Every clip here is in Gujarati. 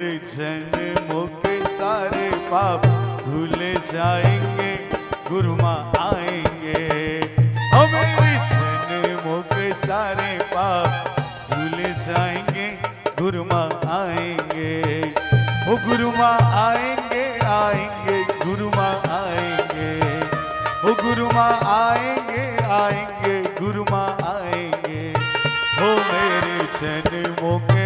जन्मों के सारे पाप धुल जाएंगे, गुरु माँ आएंगे। ओ मेरे जन्मों के सारे पाप धुल जाएंगे, गुरु माँ आएंगे। ओ गुरु माँ आएंगे, आएंगे, गुरु माँ आएंगे। ओ गुरु माँ आएंगे, आएंगे, गुरु माँ आएंगे। ओ मेरे जन्मों के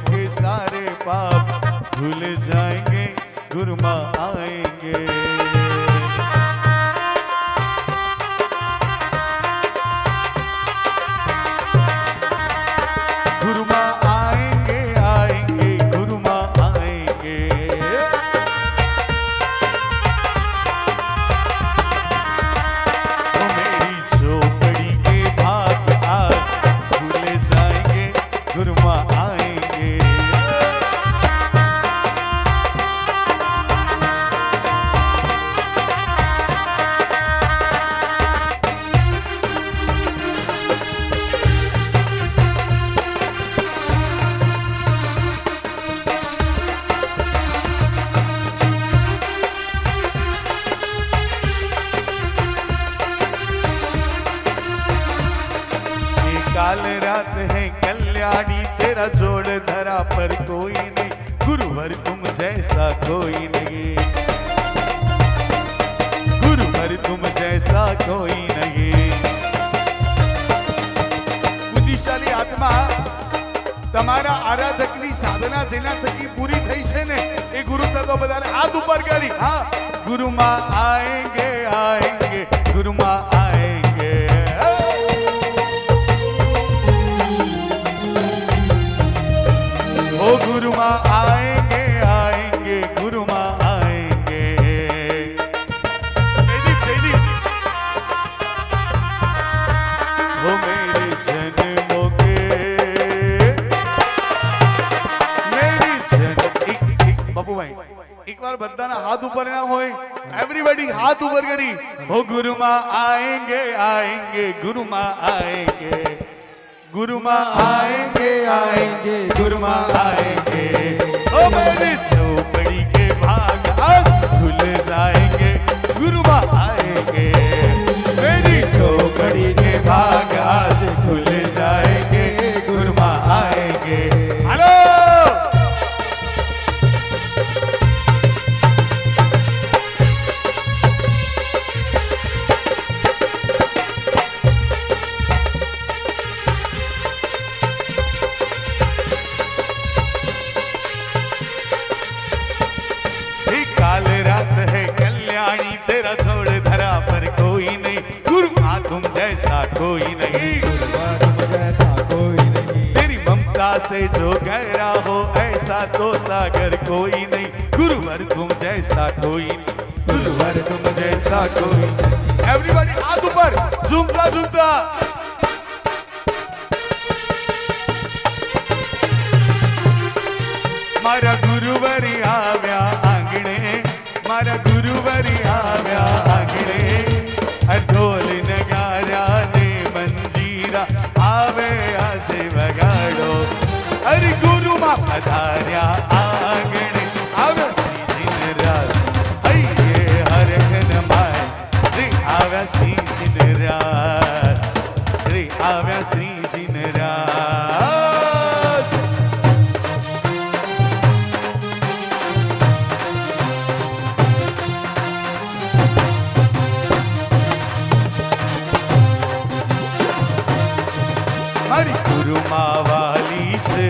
के सारे पाप धुल जाएंगे, गुरु माँ आएंगे। गुरु माँ आएंगे, आएंगे, गुरु माँ आएंगे। तो मेरी झोपड़ी के भाग आज धुल जाएंगे, गुरु माँ आएंगे। काल रात है कल्याणी, तेरा जोड़ धरा पर कोई नहीं, गुरुवर तुम जैसा कोई नहीं, गुरुवर तुम जैसा कोई नहीं। બુદ્ધિશાળી આત્મા તમારા આરાધકની સાધના જેના થકી પૂરી થઈ છે ને એ ગુરુ તત્વ બધાને હાથ ઉપર કરી, હા ગુરુ માં આएंगे, आएंगे, गुरु माँ आएंगे। ओ गुरु माँ आएंगे, आएंगे, गुरु माँ आएंगे। ओ मेरे जन्मों के मेरी जन्म बापू भाई एक बार बधाना हाथ ऊपर ना होए, एवरीबॉडी हाथ ऊपर करी। ओ गुरु माँ आएंगे, आएंगे, गुरु माँ आएंगे। गुरु माँ आएंगे, आएंगे, गुरु माँ आएंगे। ओ मेरी झोपड़ी के भाग आज खुल जाएंगे, गुरु माँ आएंगे। मेरी झोपड़ी के भाग आज खुल जाएंगे, गुरु माँ आएंगे। हेलो काल रात है कल्याणी, तेरा छोड़ धरा पर कोई नहीं, गुरु माँ तुम जैसा कोई नहीं, तुम जैसा कोई नहीं। तेरी ममता से जो गहरा हो ऐसा तो सागर कोई नहीं, गुरुवर तुम जैसा कोई नहीं, गुरुवर तुम जैसा कोई नहीं। एवरीबॉडी हाथ ऊपर झूमता झूमता मारा गुरुवर आव्या आंगणे, मारा गुरुवर आव्या आंगणे। ढोल नगारा ने मंजीरा आवे आसे वगाड़ो, अरे गुरु माँ पधार्या आंगणे। आवे दिन रात अये हर घन माय, रे आव्या श्री दिन रात, रे आव्या श्री दिन रात। मारी गुरु माँ वाली से,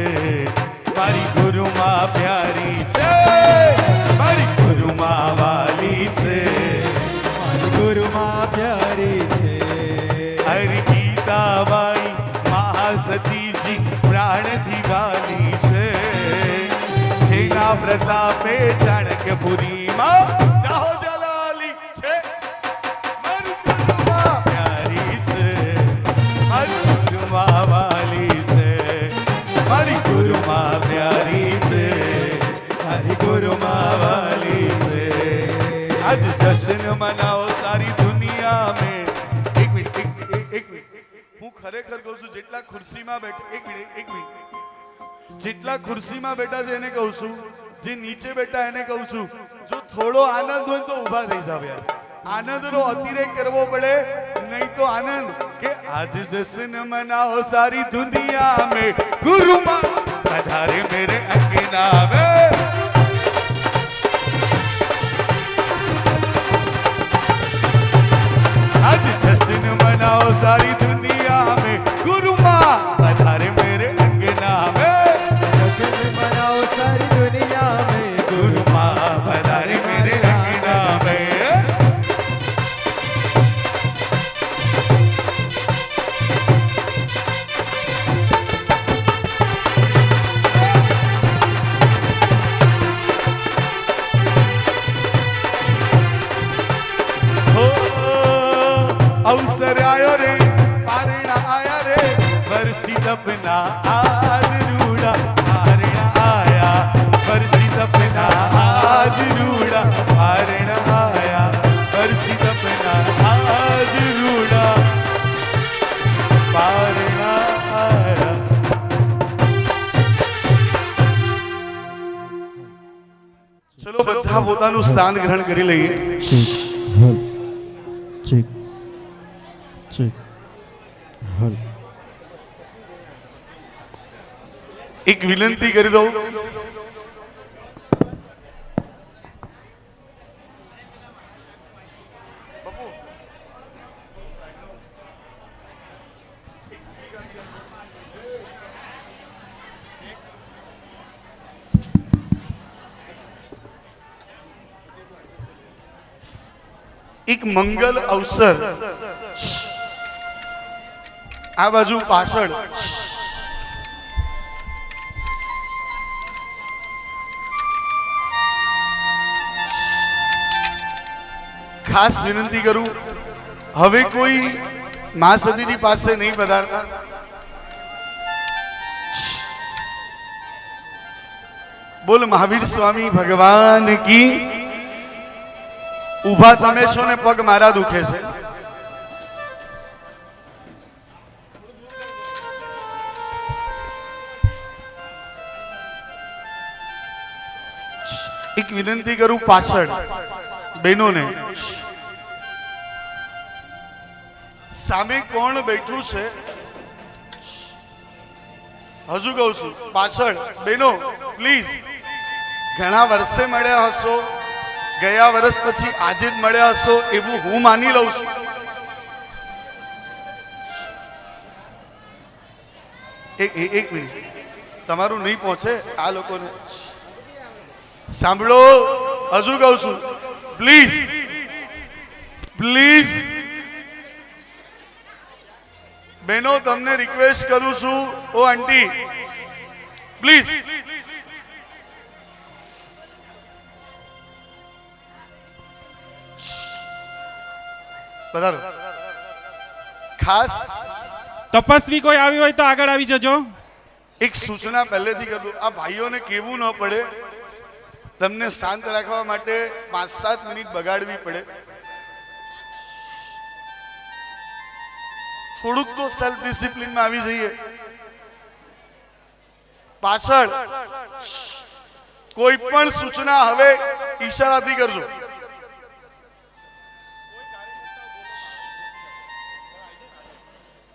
मारी गुरु माँ प्यारी छे, मारी गुरु माँ वाली से, मारी गुरु माँ प्यारी छे। हरि गीता बाई महासती जी प्राण दिवाली छे, छेना प्रतापे चाणक्यपुरी माँ जाहो जलाली छे। मारी गुरु माँ प्यारी छे, मारी गुरु माँ वाली छे, मारी गुरु माँ प्यारी छे, मारी गुरु माँ वाली छे। आज जश्न मनाओ सारी दुनिया में। एक मिनट ખરેખર કહું છું, જેટલા ખુરશીમાં બેઠા, એક મિનિટ, જેટલા ખુરશીમાં બેઠા છે એને કહું છું, જે નીચે બેઠા એને કહું છું, જો થોડો આનંદ હોય તો ઊભા થઈ જાવ યાર. આનંદનો અતિરેક કરવો પડે, નહીં તો આનંદ કે આજ જશ્ન મનાઓ સારી દુનિયા में गुरु माँ पधारे मेरे अंगना में. आज जश्न मनाओ सारी दुनिया में गुरु माँ पधारे मेरे अंगना में. जश्न मनाओ सारी दुनिया में गुरु माँ पधारे मेरे अंगना में. अवसर आयो रे, पारणा आया रे, बरसी सपना आज रूड़ा. पारणा आया, बरसी सपना आज रूड़ा. पारणा आया, बरसी सपना आज रूड़ा. पारणा आया. ચલો બધા પોતાનું સ્થાન ગ્રહણ કરી લઈએ. चेक चेक हल. એક વિનંતી કરી દઉં, એક મંગલ અવસર આ બાજુ પાછળ ખાસ વિનંતી કરું, હવે કોઈ મા સદીજી પાસે નહીં પધારતા. બોલ મહાવીર સ્વામી ભગવાન કી. ઉભા તમે છો ને પગ મારા દુખે છે. એક વિનંતી કરું પાછળ બહેનોને, સામે કોણ બેઠું છે હજુ કહું છું, પાછળ બહેનો પ્લીઝ. ઘણા વર્ષે મળ્યા હશો, ગયા વર્ષ પછી આજે જ મળ્યા હશો એવું હું માની લઉં છું. એક મિનિટ, તમારું નહીં પહોંચે આ લોકોને. સાંભળો, હજુ કહું છું, પ્લીઝ પ્લીઝ બહેનો, તમને રિક્વેસ્ટ કરું છું. ઓ આંટી પ્લીઝ. પધારો. ખાસ તપસ્વી કોઈ આવી હોય તો આગળ આવી જજો. એક સૂચના પહેલેથી કરી દઉં, આ ભાઈઓને કહેવું ન પડે, તમને શાંત રાખવા માટે 5-7 મિનિટ બગાડવી પડે. થોડુંક તો સેલ્ફ ડિસિપ્લિનમાં આવી જઈએ. પાછળ કોઈ પણ સૂચના હવે ઈશારાથી કરજો.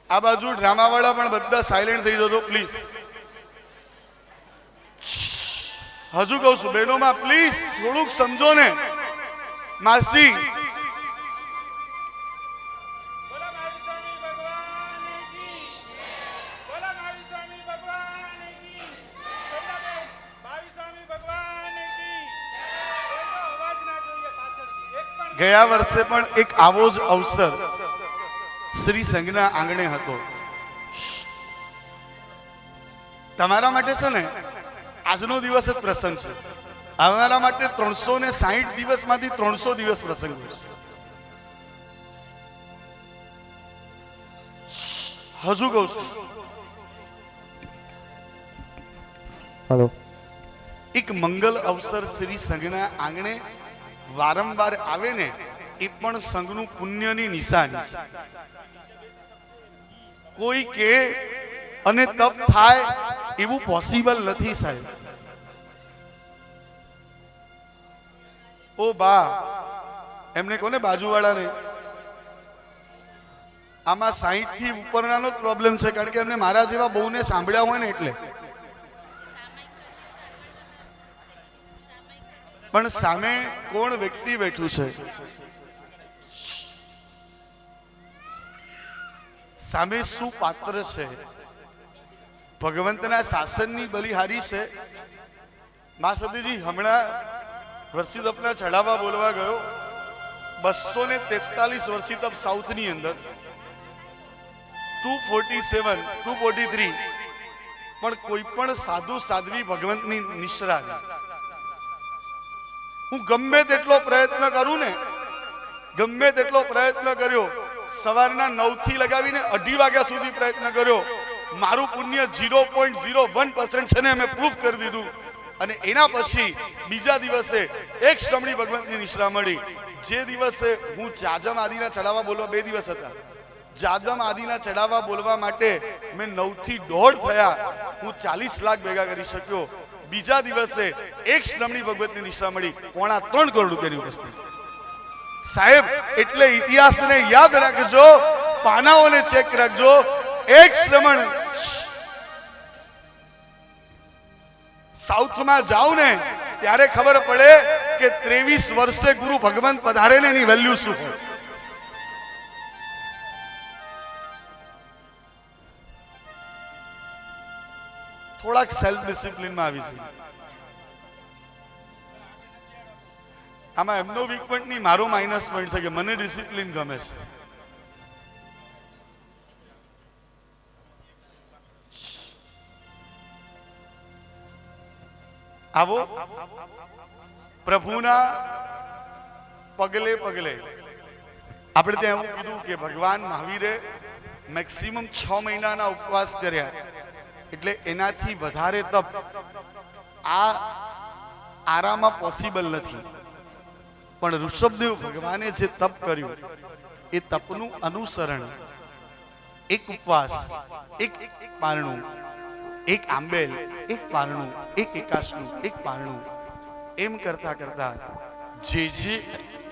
આ બાજુ ડ્રામાવાળા પણ બધા સાયલેન્ટ થઈ જજો પ્લીઝ. હજુ કહું છું બહેનોમાં પ્લીઝ થોડુંક સમજો ને. માસી ગયા વર્ષે પણ એક આવો જ અવસર શ્રી સંઘના આંગણે હતો. તમારા માટે છે ને આજનો દિવસ જ પ્રસંગ છે. અમારા માટે 360 દિવસમાંથી 300 દિવસ પ્રસંગ છે. હજુ કહું છું, हेलो એક મંગલ અવસર શ્રી સંઘના આંગણે વારંવાર આવે ને એ પણ સંઘનું પુણ્યની નિશાની છે. કોઈ કે અને તપ થાય એવું પોસિબલ નથી સાહેબ. ઓ બા, એમને કોને બાજુવાળાને આમાં 60 થી ઉપરનાનો જ પ્રોબ્લેમ છે, કારણ કે એમને મારા જેવા બહુને સાંભળ્યા હોય ને એટલે. પણ સામે કોણ વ્યક્તિ બેઠું છે? સામે શું પાત્ર છે? ભગવંતના શાસનની બલિહારી છે. મા સતીજી, હમણાં વર્ષી તપના ચઢાવા બોલવા ગયો. 243 વર્ષી તપ સાઉથની અંદર, 247, 243, પણ કોઈ પણ સાધુ સાધ્વી ભગવંતની નિશ્રા નહીં. હું ગમે તેટલો પ્રયત્ન કરું ને, ગમે તેટલો પ્રયત્ન કર્યો, સવારના 9 થી લગાવીને 2:30 વાગ્યા સુધી પ્રયત્ન કર્યો, મારું પુણ્ય 0.01% છે ને મેં પ્રૂફ કરી દીધું. અને એના પછી બીજા દિવસે એક શ્રમણી ભગવંતની નિશ્રા મળી. જે દિવસે હું જાજમ આદિના ચડાવવા બોલવા, 2 દિવસ હતા, જાદમ આદિના ચડાવવા બોલવા માટે મેં 9 થી 1:30 થયા, હું 40 લાખ ભેગા કરી શક્યો. બીજા દિવસે એક શ્રમણી ભગવતની નિશ્રા મળી, 3.25 કરોડ રૂપિયાની ઉપસ્થિતિ. સાહેબ, એટલે ઇતિહાસને યાદ રાખજો, પાનાઓને ચેક રાખજો. એક શ્રમણ સાઉથમાં જાવ ને ત્યારે ખબર પડે કે 23 વર્ષે ગુરુ ભગવંત પધારે ને એની વેલ્યુ શું હોય. થોડાક સેલ્ફ ડિસિપ્લિનમાં આવી છે. આમાં એમનો વીક પોઈન્ટ નહીં, મારો માઇનસ પોઈન્ટ છે કે મને ડિસિપ્લિન ગમે છે. આવો પ્રભુના પગલે પગલે. આપણે ત્યાં એવું કીધું કે ભગવાન મહાવીરે મેક્સિમમ 6 મહિનાના ઉપવાસ કર્યા, એટલે એનાથી વધારે તપ આ આરામાં પોસિબલ નથી. પણ ઋષભદેવ ભગવાને જે તપ કર્યું એ તપનું અનુસરણ, એક ઉપવાસ, એક પારણું, એક આંબેલ, એક પારણું, એક એકાશનું, એક પારણું, એમ કરતા કરતા જે જે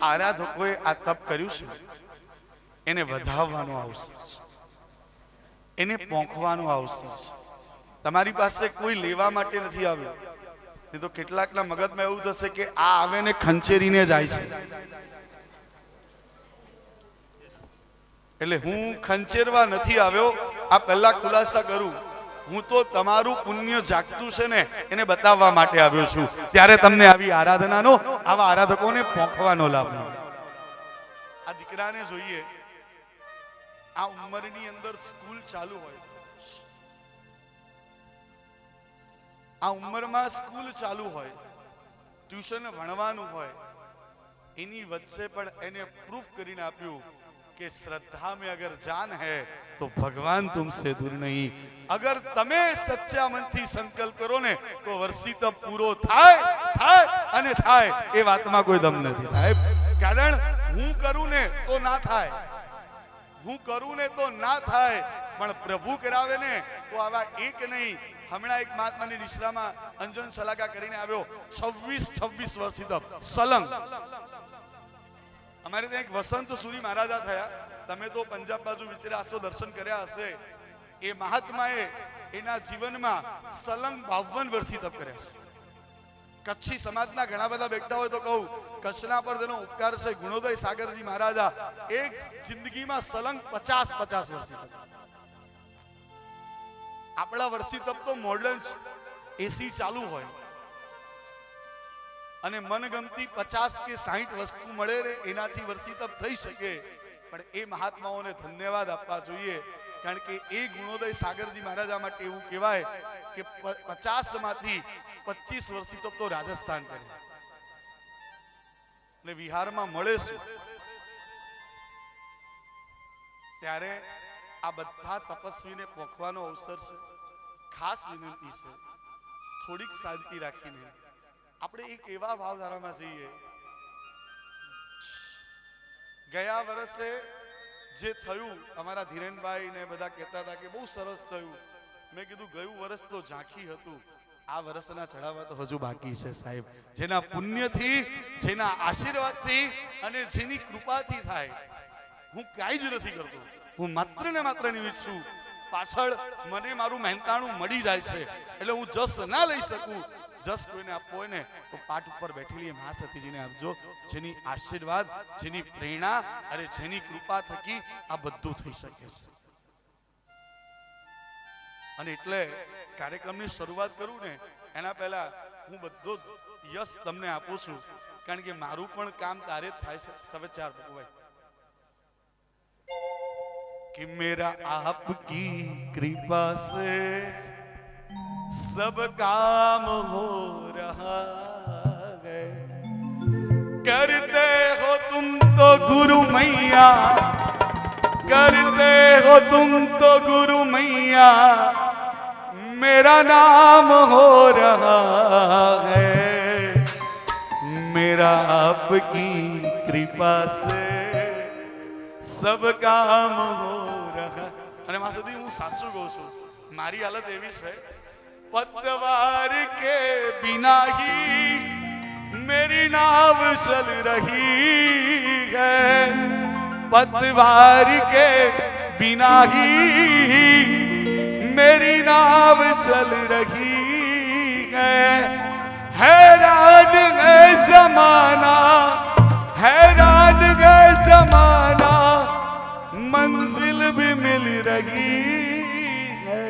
આરાધકોએ આ તપ કર્યું છે એને વધાવવાનો આવશે, એને પોંખવાનો આવશે. તમારી પાસે કોઈ લેવા માટે નથી આવ્યો. નહીં તો કેટલાકના મગજમાં એવું થશે કે આ આવે ને ખંચેરીને જાય છે. એટલે હું ખંચેરવા નથી આવ્યો, આ પહેલા ખુલાસા કરું. હું તો તમારું પુણ્ય જાગતું છે ને એને બતાવવા માટે આવ્યો છું. ત્યારે તમને આવી આરાધનાનો, આવા આરાધકોને પોંખવાનો લાભ મળે. આ દીકરાને જોઈએ, આ ઉંમરની અંદર સ્કૂલ ચાલુ હોય, આ ઉંમરમાં સ્કૂલ ચાલુ હોય, ટ્યુશન ભણવાનું હોય, એની વચ્ચે પણ એને પ્રૂફ કરીને આપ્યું કે શ્રદ્ધા में अगर जान है तो भगवान तुमसे दूर नहीं. अगर તમે સચ્ચા મનથી સંકલ્પ કરો ને તો વર્ષી તપ પૂરો થાય થાય અને થાય. એ વાતમાં કોઈ દમ નથી સાહેબ. કારણ હું કરું ને તો ના થાય, હું કરું ને તો ના થાય, પણ પ્રભુ કરાવે ને તો આવા એક નહીં. હમણાં એક મહાત્માની નિશ્રામાં અંજન સલાકા કરીને આવ્યો, 26 વર્ષથી તપ સલંગ. અમારે ત્યાં એક વસંત સુરી મહારાજા થયા, તમે તો પંજાબ બાજુ વિચર્યા હશો, દર્શન કર્યા હશે. એ મહાત્માએ એના જીવનમાં સલંગ 52 વર્ષથી તપ કર્યા છે. કચ્છી સમાજના ઘણા બધા બેઠા હોય તો કહું, કચ્છના પર તેનો ઉપકાર છે. ગુણોદય સાગરજી મહારાજા એક જિંદગીમાં સલંગ 50 વર્ષથી તપ. આપણા વર્ષી તપ તો મોડર્ન એસી ચાલુ હોય અને મનગમતી 50 કે 60 વસ્તુ મળે રે એનાથી વર્ષી તપ થઈ શકે. પણ એ મહાત્માઓને ધન્યવાદ આપવા જોઈએ, કારણ કે એ ગુણોદય સાગરજી મહારાજા માટે એવું કહેવાય કે 50 માંથી 25 વર્ષી તપ તો રાજસ્થાન કરે ને વિહારમાં મળે શું. ત્યારે આ બધા તપસ્વીને પોખવાનો અવસર છે. ખાસ વિનંતી છે, થોડીક શાંતિ રાખીને આપણે એક એવા ભાવધારામાં જઈએ. ગયા વર્ષે જે થયું અમારા ધીરેનભાઈ ને બધા કહેતા હતા કે બહુ સરસ થયું. મેં કીધું ગયું વર્ષ તો ઝાંખી હતું, આ વર્ષના ચડાવવા તો હજુ બાકી છે સાહેબ. જેના પુણ્યથી, જેના આશીર્વાદથી અને જેની કૃપાથી થાય. હું કાંઈ જ નથી કરતો, હું માત્ર ને માત્ર નિમિત્ત છું. પાછળ મને મારું મહેનતાણું મળી જાય છે એટલે હું જસ ના લઈ શકું. જસ કોઈને આપવો હોય ને તો પાઠ ઉપર બેઠેલી મા સતીજીને આપજો, જેની આશીર્વાદ, જેની પ્રેરણા અને જેની કૃપા થકી આ બધું થઈ શકે છે. અને એટલે કાર્યક્રમની શરૂઆત કરું ને એના પહેલા હું બધો યશ તમને આપું છું, કારણ કે મારું પણ કામ તારે જ થાય છે. સવે ચાર ભગવાન कि मेरा आपकी कृपा से सब काम हो रहा है. करते हो तुम तो गुरु मैया, करते हो तुम तो गुरु मैया, मेरा नाम हो रहा है. मेरा आपकी कृपा से सब કામ હો રહા. અને માં સુધી હું સાચું કહું છું, મારી હાલત એવી છે, પતવાર કે બિના ही मेरी नाव चल रही है. पतवार के बिना ही मेरी नाव चल रही है. हैरान है जमाना, हैरान है जमाना, मंजिल भी मिल रही है.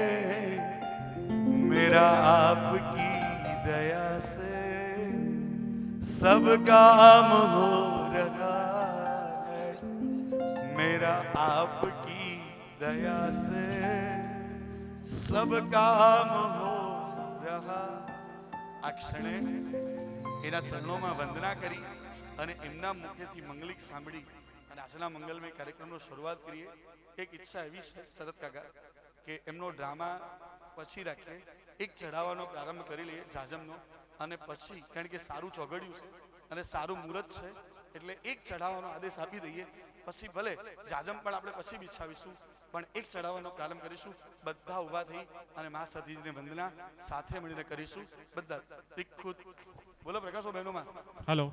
मेरा आपकी दया से सब काम हो रहा है. मेरा आपकी दया से सब काम हो रहा. આ ક્ષણે એના ચરણોમાં વંદના કરી અને એમના મુખેથી મંગલિક સાંભળી અને આજના મંગલમય કાર્યક્રમનો શરૂઆત કરીએ. એક ઈચ્છા એવી છે શરદ કાકા કે એમનો ડ્રામા પછી રાખીએ, એક ચઢાવવાનો પ્રારંભ કરી લઈએ જાજમનો, અને પછી કારણ કે સારું ચોગડ્યું છે અને સારું મુહૂર્ત છે એટલે એક ચઢાવવાનો આદેશ આપી દઈએ. પછી ભલે જાજમ પણ આપણે પછી બિછાવીશું, પણ એક ચઢાવવાનો પ્રારંભ કરીશું. બધા ઊભા થઈ અને મા સતીજીને વંદના સાથે મળીને કરીશું. બધા તીખુત બોલો પ્રકાશો બહેનોમાં. હલો.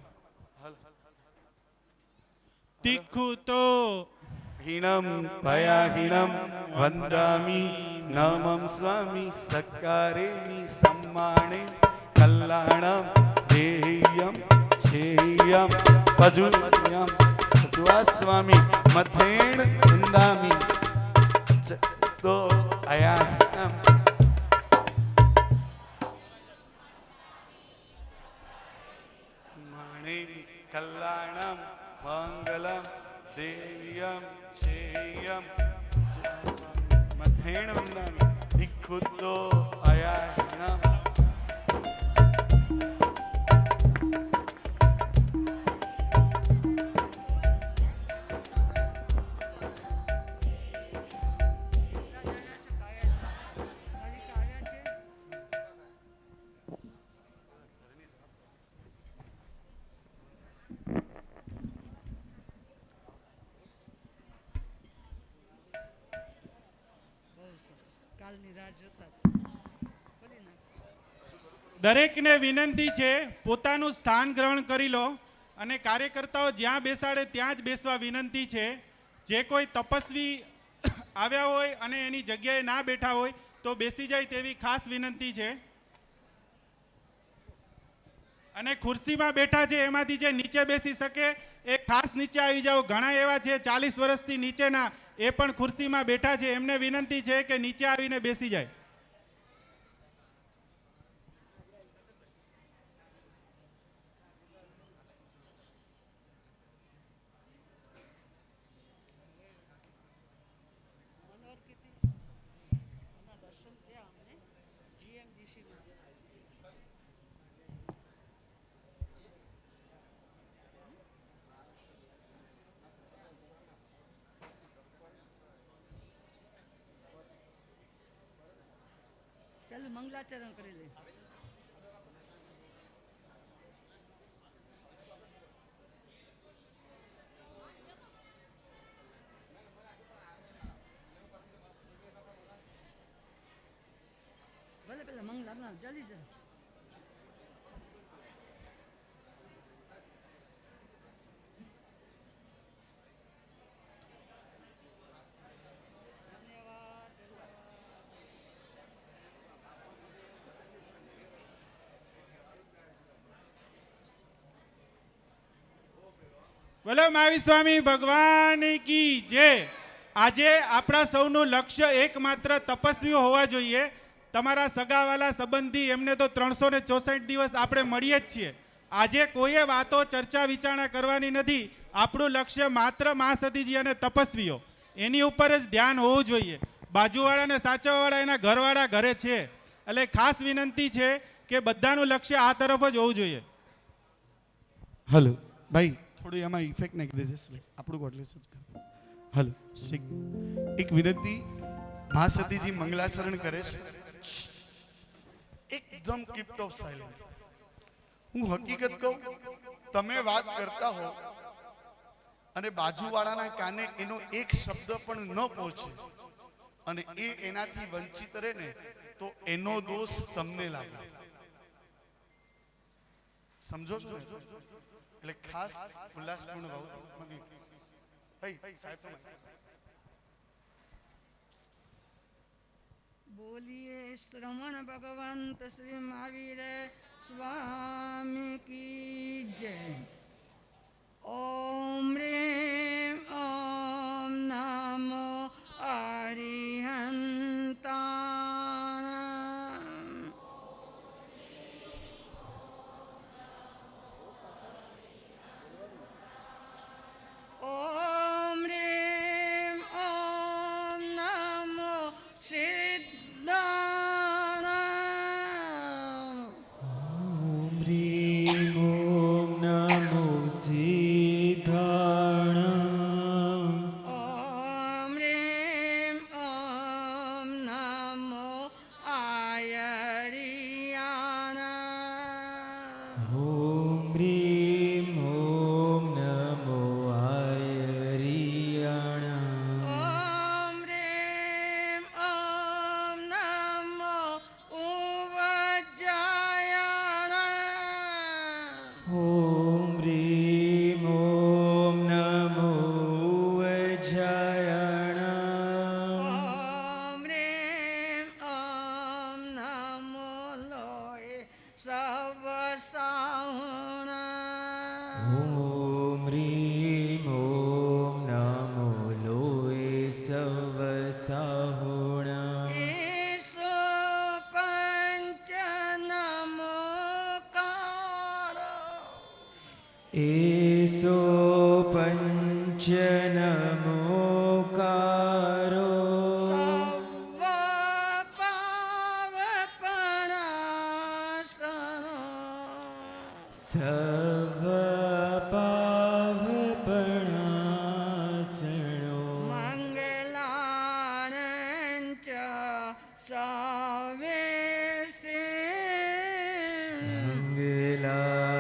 તીખું તો हीणम भयाहीणम वंदामि नमं स्वामी सक्कारेणि सम्माने कल्याणम देयम छेयम पजुयम सत्वा स्वामी मथेण वंदामि तो अयाम सम्माने कल्याणम मंगलम देव्यम चेयम मथेण वंदामि भिक्षुतो अयाहिणम. દરેકને વિનંતી છે પોતાનું સ્થાન ગ્રહણ કરી લો અને કાર્યકર્તાઓ જ્યાં બેસાડે ત્યાં જ બેસવા વિનંતી છે. જે કોઈ તપસ્વી આવ્યા હોય અને એની જગ્યાએ ના બેઠા હોય તો બેસી જાય તેવી ખાસ વિનંતી છે. અને ખુરશીમાં બેઠા છે એમાંથી જે નીચે બેસી શકે એ ખાસ નીચે આવી જાઓ. ઘણા એવા છે 40 વર્ષથી નીચેના, એ પણ ખુરશીમાં બેઠા છે, એમને વિનંતી છે કે નીચે આવીને બેસી જાય. પેલું મંગલાચરણ કરી લે. મંગલા જલ્દી જા. બોલો મહાવીર સ્વામી ભગવાન કી જય. આજે આપણા સૌનું લક્ષ્ય એકમાત્ર તપસ્વીઓ હોવા જોઈએ. તમારા સગાવાલા સંબંધી એમને તો 364 દિવસ આપણે મળીએ જ છીએ. આજે કોઈએ વાતો ચર્ચા વિચારણા કરવાની નથી. આપણું લક્ષ્ય માત્ર મા સતીજી અને તપસ્વીઓ એની ઉપર જ ધ્યાન હોવું જોઈએ. બાજુવાળાને સાચવવાવાળા એના ઘરવાળા ઘરે છે. એટલે ખાસ વિનંતી છે કે બધાનું લક્ષ્ય આ તરફ જ હોવું જોઈએ. હલો ભાઈ, થોડી એમાં ઇફેક્ટ નાખી દેજે. આપણું કોટલેસ જ કર. હલો એક વિનંતી, મા સતીજી મંગલાચરણ કરે છે. એકદમ કીપ ઓફ સાયલેન્સ. હું હકીકત કહું, તમે વાત કરતા હો અને બાજુવાળાના કાને એનો એક શબ્દ પણ ન પહોંચે અને એ એનાથી વંચિત રહે ને, તો એનો દોષ તમને લાગે. સમજો છો ને? એટલે ખાસ ઉલ્લાસપૂર્ણ ભાવ. ભાઈ સાહેબ, બોલીએ શ્રવણ ભગવંત શ્રી મહાવીર સ્વામી કી જય. ઓમ રેમ ઓમ નમો હરિહંતાણમ. ઓમ રેમ ઓમ નમો સિદ્ધાણમ. ઓમ રીમ ઓમ નમો સિદ્ધાણમ. ઓમ રેમ ઓમ નમો આયરિયાણમ. ઓમ રીમ ઓમ નમો આયરિયાણમ. ઓમ રેમ ઓમ નમો ઉવજ્જાયણમ. ઓમ રીમ ઓમ નમો વજ્જાયણમ. ઓમ રેમ ઓમ નમો લોય સવસાહુણમ. ઓમ રીમ ઓમ નમો લોય સવસાહુણમ. ઈશો પંચ નમોકારો. એસો પંચ નમોકારો. સર્વ પાવપણાસનો. સર્વ પાવપણાસનો. મંગલાનંચ સવેસી. મંગલાણં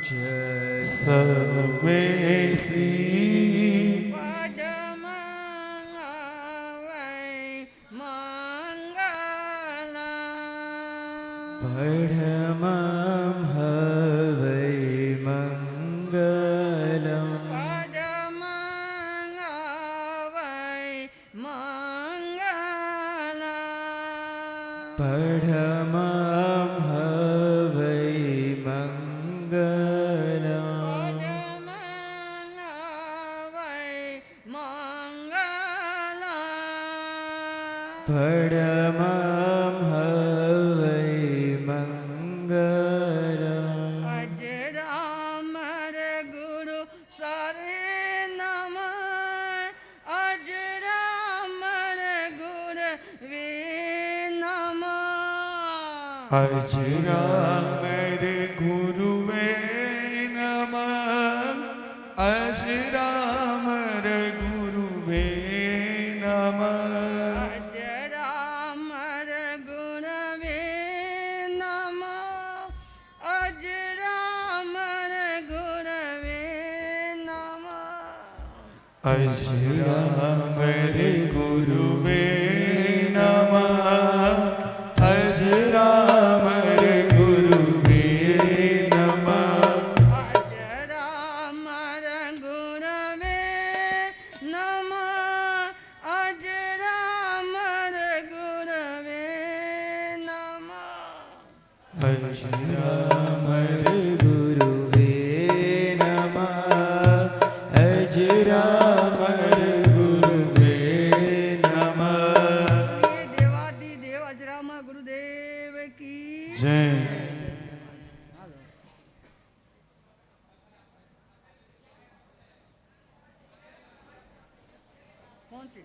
ચ સર્વેસી પદમં હવૈ મંગલમ. પડમં હવૈ મંગલમ. પદમં હવૈ મંગલમ. પડમં હવૈ મંગલમ. અજરામર ગુરુ સરે નમ. અજરામર ગુરુ વે નમ. અજરામર ગુરુવે નમઃ. અજરામર ગુરુવે નમઃ. અજરામર ગુરવે નમ. અજરામર ગુરવે નમ. અજરામર ગુરુવે નમઃ. અજરામર અજરામર ગુરુવે નમઃ અજરામર ગુરુવે નમઃ ये देवादि देव अजरामा गुरुदेव की જય હાલો. કોણ છે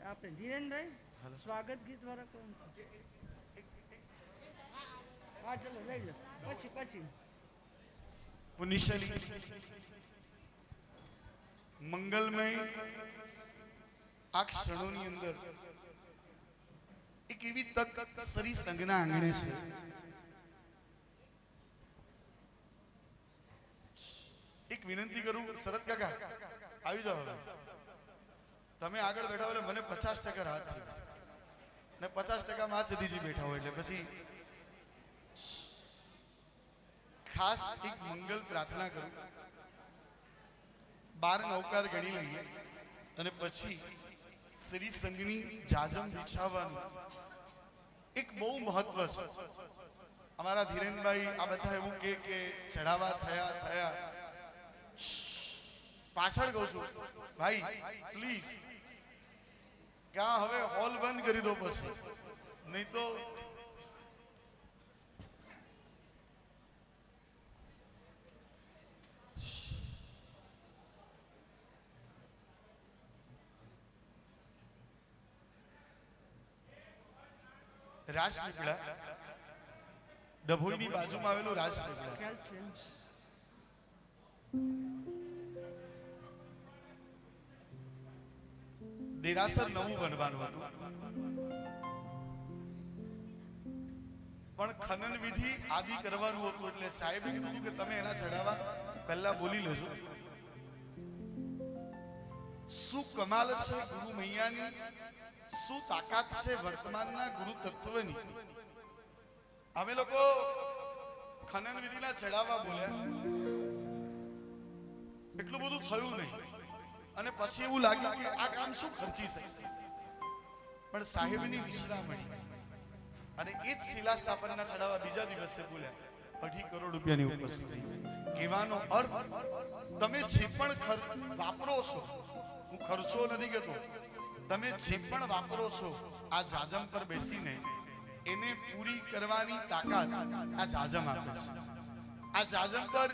આપણે ધીરેનભાઈ સ્વાગત ગીત વાળા કોણ છે? હા ચલો લઈ લો પછી પુનિશલી મંગલમય આ ક્ષણોની અંદર એક એવી તક સરી સંઘના આંગણે છે. એક વિનંતી કરું, શરદ કાકા આવી જાઓ. હવે તમે આગળ બેઠા હોય એટલે મને 50% રાહત થઈ ને 50% માં સદીજી બેઠા હોય એટલે પછી ખાસ એક મંગલ પ્રાર્થના કરું. 12 નૌકાર ગણી લઈએ અને પછી શ્રી સંઘની જાજમ બિછાવવાનું એક બહુ મહત્વ છે. અમારા ધીરેનભાઈ આ બધા એવું કે ચઢાવા થયા પાછળ કહું છું ભાઈ પ્લીઝ ક્યાં હવે હોલ બંધ કરી દો પછી, નહીં તો રાજપીપળા ડભોઈની બાજુમાં આવેલું રાજપીપળા. ખ્યાલ છે. દેરાસર નવું બનવાનું હતું પણ ખનન વિધિ આદિ કરવાનું હતું એટલે સાહેબે કીધું કે તમે એના ચડાવવા પહેલા બોલી લેજો. શું કમાલ છે ગુરુ મૈયાની, શું તાકાત છે વર્તમાનના ગુરુ તત્વની. અમે લોકો ખનન વિધિના ચડાવવા બોલ્યા, એટલું બધું થયું નહીં અને પછી એવું લાગ્યું કે આ કામ શું ખર્ચી શકશે, પણ સાહેબની નિષ્ઠા મળી અને એ જ શિલા સ્થાપનના ચડાવવા બીજા દિવસે બોલ્યા 2.5 કરોડ રૂપિયાની ઉપસ્થિતિ. કહેવાનો અર્થ તમે જે પણ વાપરો છો, હું ખર્ચો નથી કહેતો, તમે જે પણ વાપરો છો આ જાજમ પર બેસીને એને પૂરી કરવાની તાકાત આ જાજમ આપે છે. આ જાજમ પર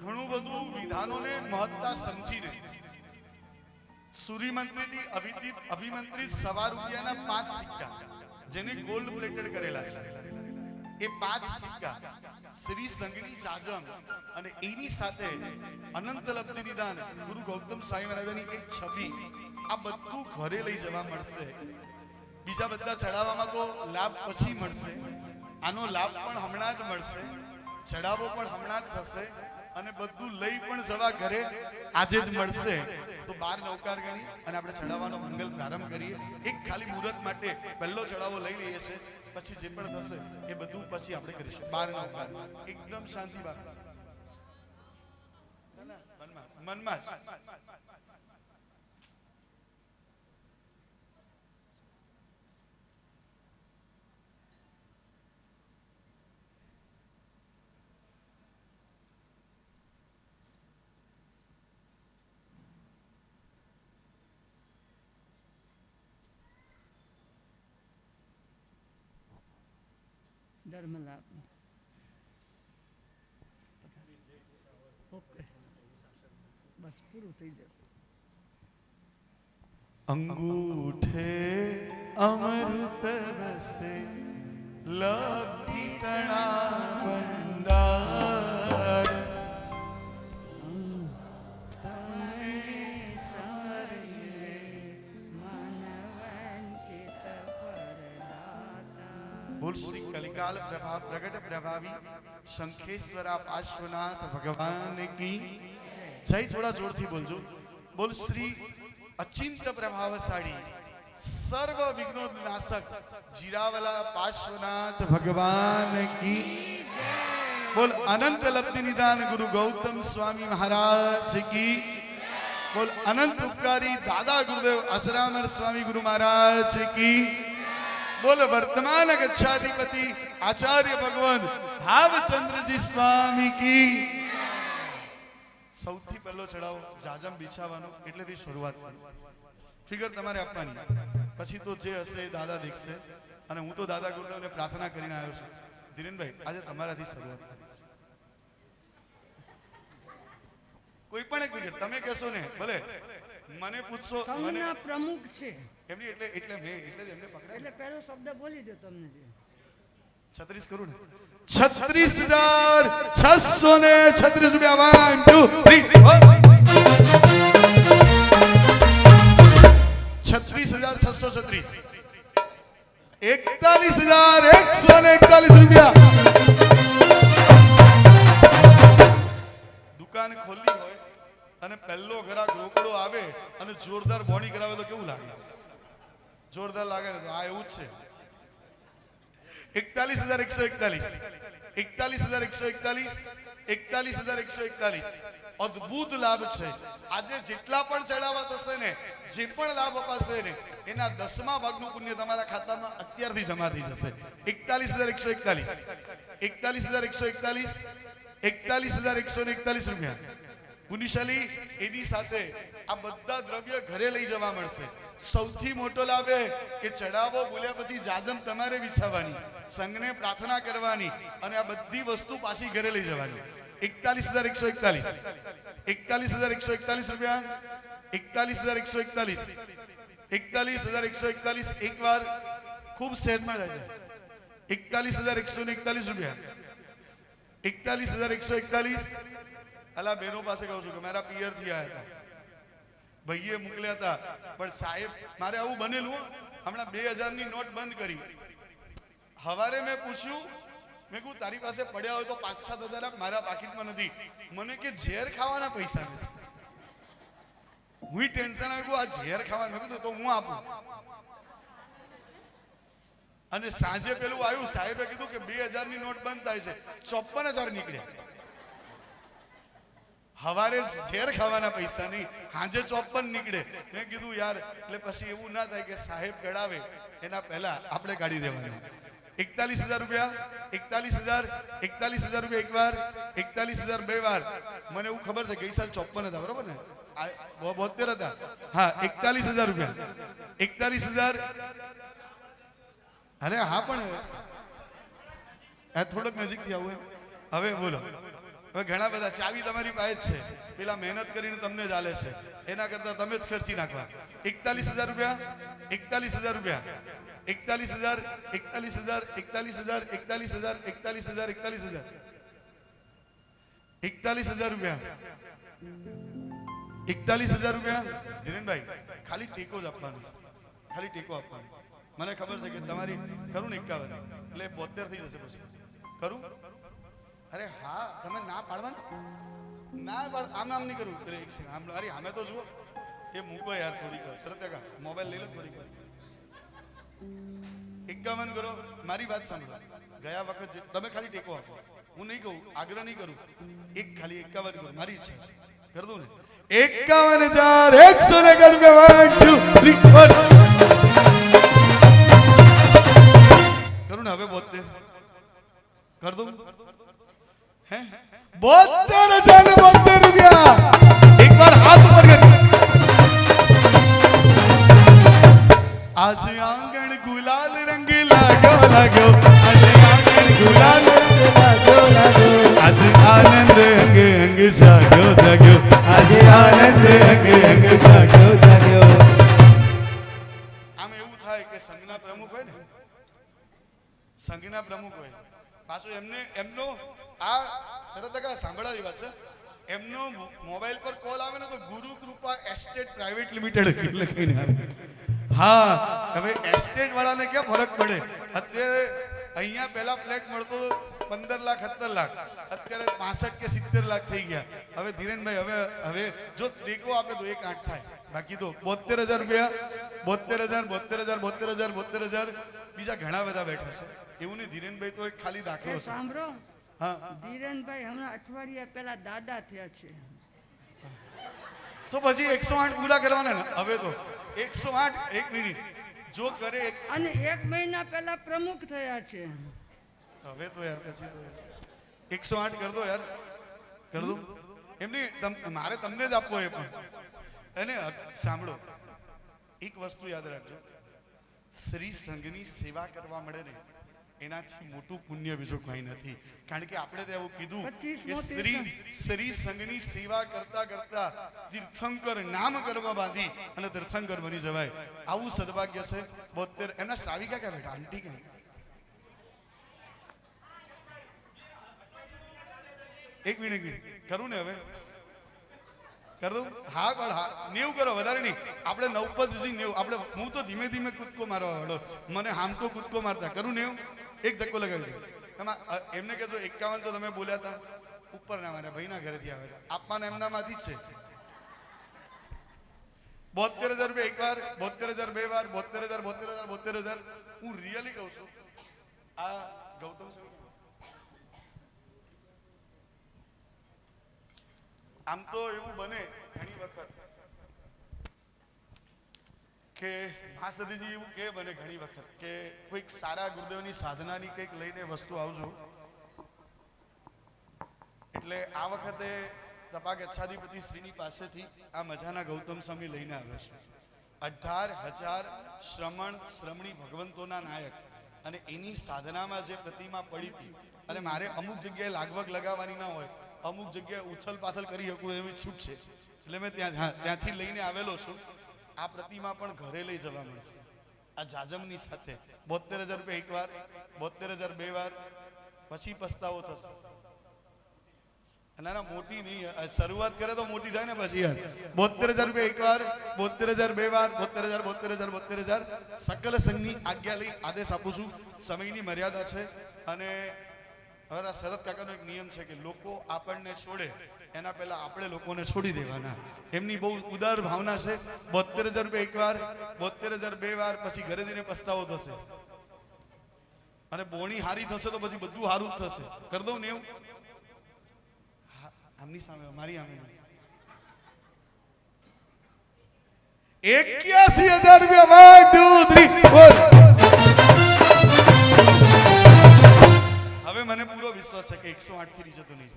ઘણું બધું વિધાનોને મહત્તા સમજીને સૂર્યમંત્રીથી અભિમંત્રિત ₹1.25 સિક્કા જેને ગોલ્ડ પ્લેટેડ કરેલા છે, એ 5 સિક્કા શ્રી સંઘની જાજમ અને એની સાથે અનંત લબ્ધિ નિદાન ગુરુ ગૌતમ સ્વામી મહારાજની એક છબી, આ બધું ઘરે લઈ જવા મળશે. બીજા બધા ચડાવવામાં તો લાભ પછી મળશે, આનો લાભ પણ હમણાં જ મળશે, ચડાવો પણ હમણાં જ થશે અને બધું લઈ પણ જવા ઘરે આજે જ મળશે. તો 12 નૌકાર ગણી અને આપણે ચડાવવાનો મંગલ પ્રારંભ કરીએ. એક ખાલી મુહૂર્ત માટે પહેલો ચડાવો લઈ લઈએ છે, પછી જે પણ થશે એ બધું પછી આપણે કરીશું. 12 નૌકાર એકદમ શાંતિ વાત, મનમાં જ. ધર્મ લાભ. ઓકે બસ પૂરું થઈ જશે. અંગૂઠે અમૃત રસે લબ્ધિ તણા ભંડાર મનવંચિત પરદાતા. બોલ શ્રી કલિકાલ પ્રભા પ્રગટ પ્રભાવી શંખેશ્વરા પાર્શ્વનાથ ભગવાન કી જય. થોડા જોરથી બોલજો. બોલ શ્રી અચિંત પ્રભાવશાળી સર્વ વિઘ્નો નાશક જીરાવલા પાર્શ્વનાથ ભગવાન કી. બોલ અનંત લબ્ધિ નિદાન ગુરુ ગૌતમ સ્વામી મહારાજ કી. બોલ અનંત ઉપકારી દાદા ગુરુદેવ અજરામર સ્વામી ગુરુ મહારાજ કી. બોલ વર્તમાન ગચ્છાધિપતિ આચાર્ય ભગવાન ભાવચંદ્રજી સ્વામી કી સૌથી પહેલો ચડાવો જાજમ બિછાવવાનો એટલેથી શરૂઆત કરો ફિગર તમારે આપવાની પછી તો જે હશે એ દાદા દેખશે અને હું તો દાદા ગુરુદેવને પ્રાર્થના કરીને આવ્યો છું ધીરેનભાઈ આજે તમારાથી શરૂઆત કરી કોઈ પણ એક ફિગર તમે કહેશો ને ભલે મને પૂછશો મને સંઘના પ્રમુખ છે એમની એટલે મેં એટલે જ એમને પકડ્યા એટલે પહેલો શબ્દ બોલી દો તમને જે 36 કરું ને 36,636 રૂપિયા 1 2 3 36,636 41,141 રૂપિયા દુકાન ખોલી હોય અને પહેલો ગ્રાહક રોકડો આવે અને જોરદાર બોણી કરાવે તો કેવું લાગે જોરદાર લાગે ને તો આ એવું જ છે 41,141 અદ્ભુત લાભ છે આજે જેટલા પણ ચડાવવા થશે ને જે પણ લાભ અપાશે ને એના 10મા ભાગનું પુણ્ય તમારા ખાતામાં અત્યારથી જમા થઈ જશે 41,141 રૂપિયા પુનિશાલી એની સાથે આ બધા દ્રવ્ય ઘરે લઈ જવા મળશે સૌથી મોટો લાભ એ કે ચડાવો બોલ્યા પછી જાજમ તમારે વિછાવવાની સંઘને પ્રાર્થના કરવાની અને આ બધી વસ્તુ પાછી ઘરે લઈ જવાની 41,141 રૂપિયા 41,141 એકવાર ખૂબ સહેજમાં જાય 41,141 રૂપિયા 41,141 અલા બેનો પાસે કહું છું કે મારા પિયર થી આયા હતા ભાઈએ મોકલ્યા હતા પણ સાહેબ મારે આવું બનેલું હમણાં 2000 ની નોટ બંધ કરી હવારે મેં પૂછ્યું મેં કહું તારી પાસે પડ્યા હોય તો 5-7 હજાર મારા પાકીટમાં નથી મને કે ઝેર ખાવાના પૈસા નથી હું ટેન્શન આવ્યું આ ઝેર ખાવાનું મેં કીધું તો હું આપું અને સાંજે પેલું આવ્યું સાહેબે કીધું કે 2000 ની નોટ બંધ થાય છે 54,000 નીકળ્યા હવારે ઝેર ખાવાના પૈસા નહીં હાજે 54 નીકળે મેં કીધું યાર એટલે પછી એવું ના થાય કે સાહેબ કઢાવે એના પહેલા આપણે કાઢી દેવાના 41,000 રૂપિયા 41,000 રૂપિયા એક વાર 41,000 બે વાર મને એવું ખબર છે ગઈ સાલ 54 હતા બરોબર ને 72 હતા હા 41,000 રૂપિયા 41,000 અરે હા પણ આ થોડોક નજીકથી આવું હવે બોલો હવે ઘણા બધા ચાવી તમારી પાસે છે પેલા મહેનત કરીને તમને જ આલે છે એના કરતા તમે જ ખર્ચી નાખવા 41,000 રૂપિયા 41,000 રૂપિયા 41,000 રૂપિયા 41,000 રૂપિયા ધીરેનભાઈ ખાલી ટેકો જ આપવાનો છે ખાલી ટેકો આપવાનો મને ખબર છે કે તમારી કરું ને 51 એટલે 72 થઈ જશે પછી કરું અરે હા તમે ના પાડવાનું ના પાડ આમ નહીં કરું એટલે એક સેકન્ડ આમ અરે આમે તો જુઓ એ મૂકો યાર થોડીક વાર શરત કાકા મોબાઈલ લઈ લો થોડીક વાર 51 કરો મારી વાત સાંભળો ગયા વખત તમે ખાલી ટેકો આપો હું નહીં કહું આગ્રહ નહીં કરું એક ખાલી 51 કરો મારી ઈચ્છા છે કર દઉં ને 51,101 રૂપિયા 1 2 3 4 કરું ને હવે 72 કર દઉં હે 72,072 રૂપિયા એક વાર હાથ ઉપર કરી આજે આંગણ ગુલાલ રંગ લાગ્યો આજે આંગણ ગુલાલ રંગ લાગ્યો આજે આનંદ અંગે અંગ જાગ્યો આજે આનંદ અંગે અંગ જાગ્યો આમ એવું થાય કે સંઘના પ્રમુખ હોય ને સંઘના પ્રમુખ હોય પાછો એમનો આ સરતકા સાંભળાવી વાત છે એમનો મોબાઈલ પર કોલ આવે ને તો ગુરુ કૃપા એસ્ટેટ પ્રાઇવેટ લિમિટેડ લખીને આવે હા હવે એસ્ટેટ વાળાને ક્યાં ફરક પડે અત્યારે અહીંયા પહેલા ફ્લેટ મળતો 15 લાખ 17 લાખ અત્યારે 65 કે 70 લાખ થઈ ગયા હવે ધીરેનભાઈ હવે જો ટેકો આપે તો 1.8 થાય બાકી તો 72,000 રૂપિયા 72,000 બીજા ઘણા બધા બેઠા છે એવું નહીં ધીરેનભાઈ તો એક ખાલી દાખલો છે સાંભળો હા ધીરેનભાઈ હમણાં અઠવાડિયા પહેલા દાદા થયા છે તો પછી 108 પૂરા કરવાના ને હવે તો 108 એક મિનિટ જો કરે અને 1 મહિના પહેલા પ્રમુખ થયા છે. હવે તો યાર પછી તો 108 કર દો યાર, કર દો. એમની મારે તમને જ આપવો એ પણ. અને સાંભળો, એક વસ્તુ યાદ રાખજો, શ્રી સંઘની સેવા કરવા મળે ને એનાથી મોટું પુણ્ય બીજું કંઈ નથી. કારણ કે આપણે તો એવું કીધું કે શ્રી સંઘની સેવા કરતા કરતા તીર્થંકર નામ ગર્ભ બાંધી અને તીર્થંકર બની જવાય. આવું સદભાગ્ય છે. 72 એમના શ્રાવિકા ક્યાં બેઠા? આંટી ક્યાં? એક મિનિટ કરું ને હવે કર દઉં? હા પણ હા 90 કરો, વધારે નહીં. આપણે 9 આપણે હું તો ધીમે ધીમે કૂદકો મારવા વાળો, મને હામટો કૂદકો મારતા. કરું 90? એક ધક્કો લગાવી દો. એમાં એમને કહેજો 51 તો તમે બોલ્યા હતા, ઉપર ના માર્યા, ભાઈના ઘરેથી આવે આપવાના એમનામાંથી જ છે. 72,000 રૂપિયા એક વાર, 72,000 બે વાર, 72,000 72,000. હું રિયલી કહું છું, આ ગૌતમ સર આમ તો એવું બને ઘણી વખત કે મહાસદીજી એવું કે બને ઘણી વખત કે કોઈક સારા ગુરુદેવની સાધનાની કંઈક લઈને વસ્તુ આવજો. એટલે આ વખતે તપા ગચ્છાધિપતિ શ્રીની પાસેથી આ મજાના ગૌતમ સ્વામી લઈને આવ્યો છું. 18,000 શ્રમણી ભગવંતોના નાયક અને એની સાધનામાં જે પ્રતિમા પડી હતી, અને મારે અમુક જગ્યાએ લાગવગ લગાવવાની ના હોય, અમુક જગ્યાએ ઉથલ પાથલ કરી શકું એવી છૂટ છે, એટલે મેં ત્યાંથી લઈને આવેલો છું. આ પ્રતિમા પણ ઘરે લઈ જવા મળશે આ જાજમની સાથે. 72,000 રૂપિયા એક વાર, 72,000 બે વાર, પછી પસ્તાવો થશે. ના મોટી નહીં, શરૂઆત કરે તો મોટી થાય ને પછી યાર. 72,000 રૂપિયા એક વાર, 72,000 બે વાર, 72,000 72,000 સકલ સંઘની આજ્ઞા લઈ આદેશ આપું છું. સમયની મર્યાદા છે અને હવે આ શરદ કાકાનો એક નિયમ છે કે લોકો આપણને છોડે એના પહેલા આપણે લોકોને છોડી દેવાના. એમની બહુ ઉદાર ભાવના છે. 72,000 રૂપિયા એક વાર, 72,000 બે વાર, પછી ઘરે જઈને પસ્તાવો થશે. અને બોણી હારી થશે તો પછી બધું હારું જ થશે. કરી દઉં 90? આમની સામે, મારી સામે 81,000 રૂપિયા. 1 2 3 4. હવે મને પૂરો વિશ્વાસ છે કે 108 થી નીચે તો નહીં.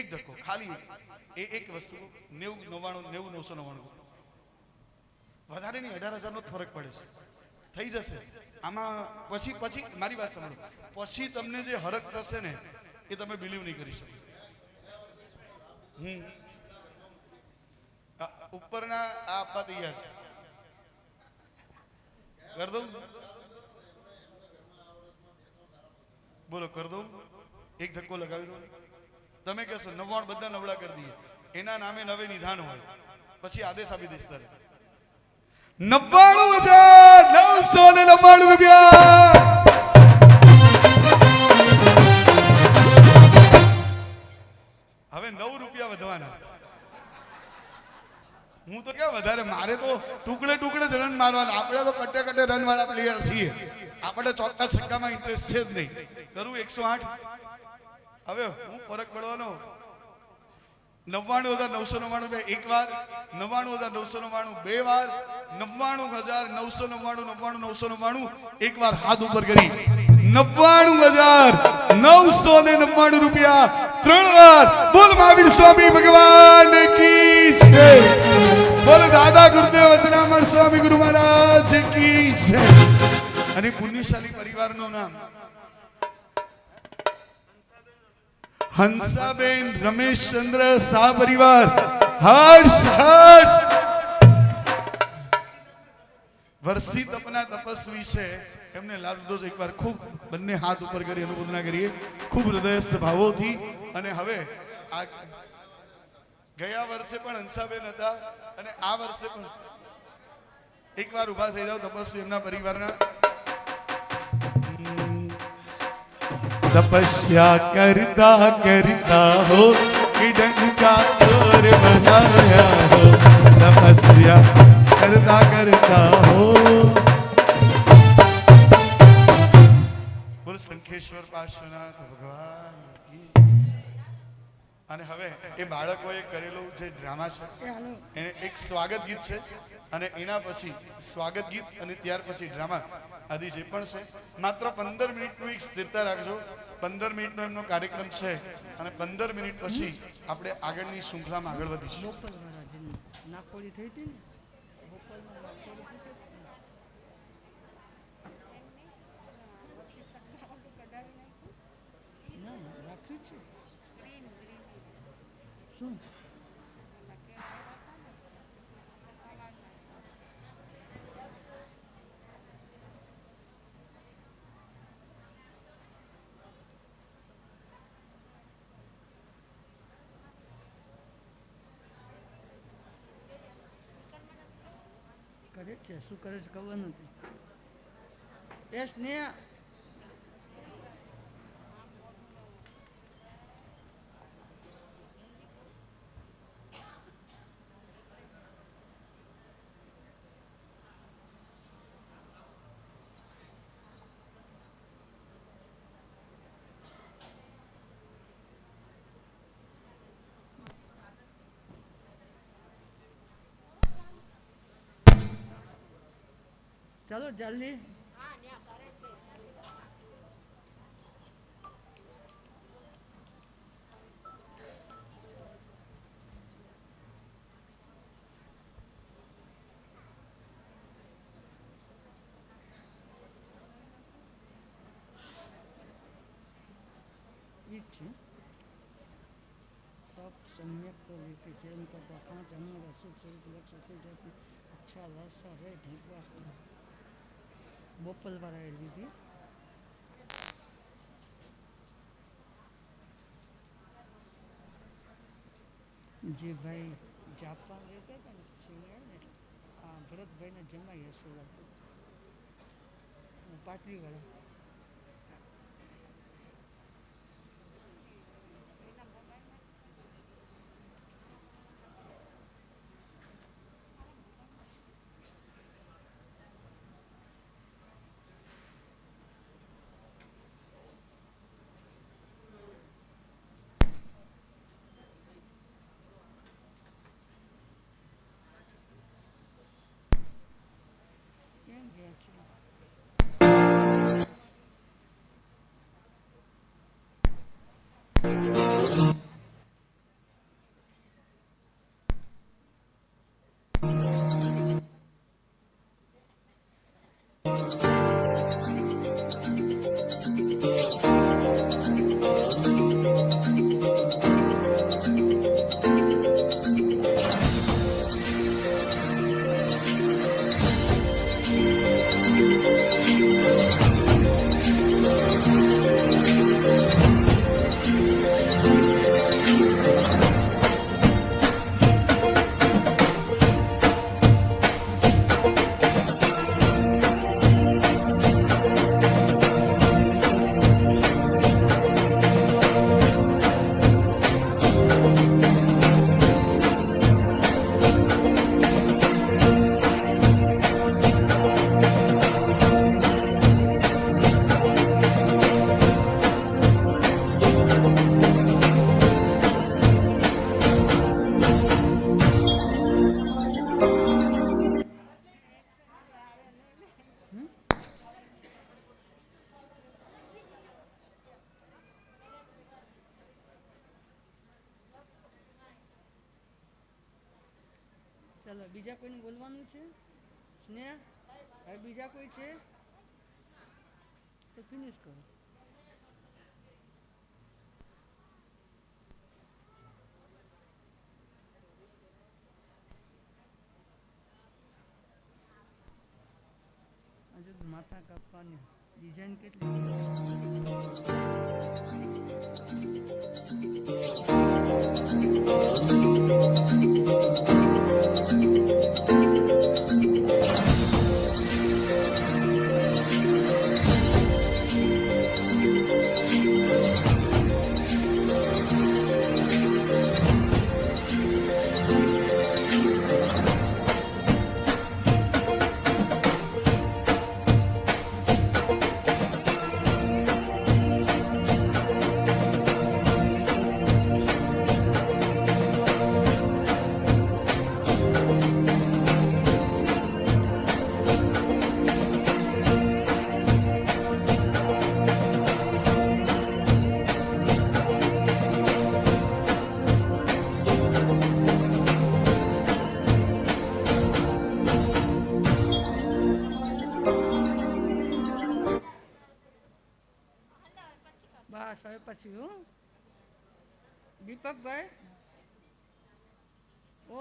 એક ધક્કો ખાલી એક વસ્તુ 90 99 90 999 વધારે નહીં, 18,000 નો ફરક પડે છે. થઈ જશે આમાં. પછી મારી વાત સાંભળો, પછી તમને જે હરક થશે ને એ તમે બિલીવ નહીં કરી શકો. ઉપરના આ આપવા તૈયાર છે. કર દઉં? બોલો કર દઉં? એક ધક્કો લગાવી દો. તમે કહેશો 99 બધા નવડા કરી દઈએ, એના નામે નવે નિધાન હોય, પછી આદેશ આપી દઈશ તારે. 99,999 રૂપિયા. હવે 9 રૂપિયા વધવાના. હું તો ક્યાં વધારે, મારે તો ટુકડે ટુકડે જ રન મારવાના. આપણે તો કટે કટે રન વાળા પ્લેયર છીએ. આપણે ચોક્કસ છક્કામાં ઇન્ટરેસ્ટ છે જ નહીં. કરું 108? હવે હું ફરક પડવાનો. 99,999 રૂપિયા એક વાર, 99,999 બે વાર, 99,999 એક વાર. હાથ ઉપર કરી 99,999 રૂપિયા 3 વાર. બોલ મહાવીર સ્વામી ભગવાન કી જય. બોલ દાદા ગુરુદેવ વતનામણ સ્વામી ગુરુ મહારાજ કી જય. અને પુણ્યશાલી પરિવારનું નામ હંસાબેન રમેશચંદ્ર શાહ પરિવાર. હર્ષ હર્ષ. વર્ષી તપના તપસ્વી છે. એમને લાભ લીધો છે. એકવાર ખૂબ બંને હાથ ઉપર કરી અનુમોદના કરીએ ખૂબ હૃદયસ્થ ભાવોથી. અને હવે આ ગયા વર્ષે પણ હંસાબેન હતા અને આ વર્ષે પણ એકવાર ઉભા થઈ જાઓ તપસ્વી એમના પરિવારના. तपस्या करता करता हो कि डंका चोर बजाया हो. तपस्या करता करता हो. बोल शंखेश्वर पार्श्वनाथ भगवान की. અને હવે એ બાળકોએ કરેલું જે ડ્રામા છે એ હાલો એને એક સ્વાગત ગીત છે અને એના પછી સ્વાગત ગીત અને ત્યાર પછી ડ્રામા આદિ જે પણ છે માત્ર 15 મિનિટનું એક સ્થિરતા રાખજો. 15 મિનિટનો એમનો કાર્યક્રમ છે અને 15 મિનિટ પછી આપણે આગળની શૃંખલામાં આગળ વધીશું. બોપલ વાળા જેની નાકોડી થઈ હતી ને બોપલમાં નાકોડી થઈ હતી ને? ના રાખ્યું જ છે શું કરે છે શું કરે છે ખબર નથી. એ સ્નેહ ચાલો જલ્દી ઠીક છે सब सम्यक को लेके चयन करता 5 अमूल अशुभ स्वरूप लक्ष्य થઈ જતી अच्छा लाशा रे ढीकवास બોપલ વાળાએ લીધી જે ભાઈ જાપાન રહેતા હતા ને સિંગણ ને આ ભરતભાઈને જમાઈ હશે લાગતું પાટલી વાળા કેમ ગયા છે ચાલો બીજા કોઈને બોલવાનું છે સ્નેહ હવે બીજા કોઈ છે તો ફિનિશ કરો હજુ માથા કાપવાની ડિઝાઇન કેટલી બસ હવે પછી હું દીપકભાઈ, ઓ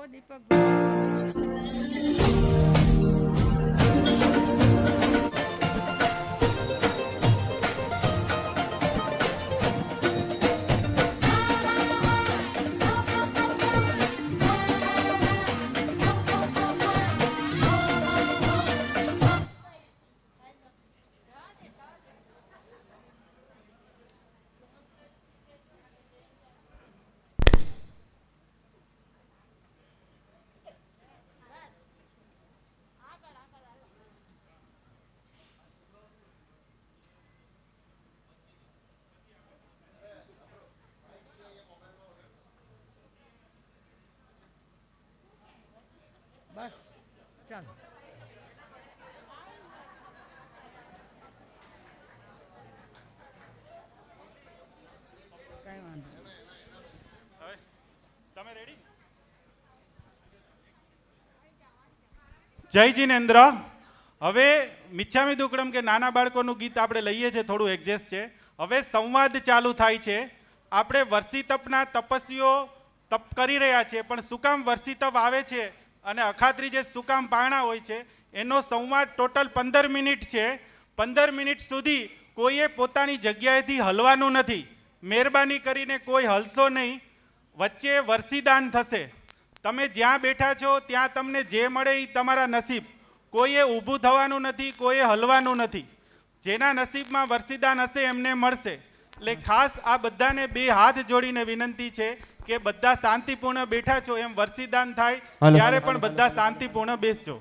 બસ ચાલો. કઈ વાંધો નહીં. હવે તમે રેડી? જય જીનેન્દ્ર. હવે મિચ્છામી દુક્કડમ કે નાના બાળકોનું ગીત આપણે લઈએ છીએ, થોડું એડજસ્ટ છે. હવે સંવાદ ચાલુ થાય છે. આપણે વર્ષી તપના તપસ્વીઓ તપ કરી રહ્યા છે, પણ શું કામ વર્ષી તપ આવે છે અને અખાત્રી જે શું કામ પારણા હોય છે એનો સંવાદ ટોટલ 15 મિનિટ છે. 15 મિનિટ સુધી કોઈએ પોતાની જગ્યાએથી હલવાનું નથી. મહેરબાની કરીને કોઈ હલશો નહીં. વચ્ચે વર્ષીદાન થશે. તમે જ્યાં બેઠા છો ત્યાં તમને જે મળે એ તમારા નસીબ. કોઈએ ઊભું થવાનું નથી, કોઈએ હલવાનું નથી. જેના નસીબમાં વર્ષીદાન હશે એમને મળશે. એટલે ખાસ આ બધાને 2 હાથ જોડીને વિનંતી છે કે બધા શાંતિપૂર્ણ બેઠા છો, એમ વર્ષીદાન થાય ત્યારે પણ બધા શાંતિપૂર્ણ બેસજો.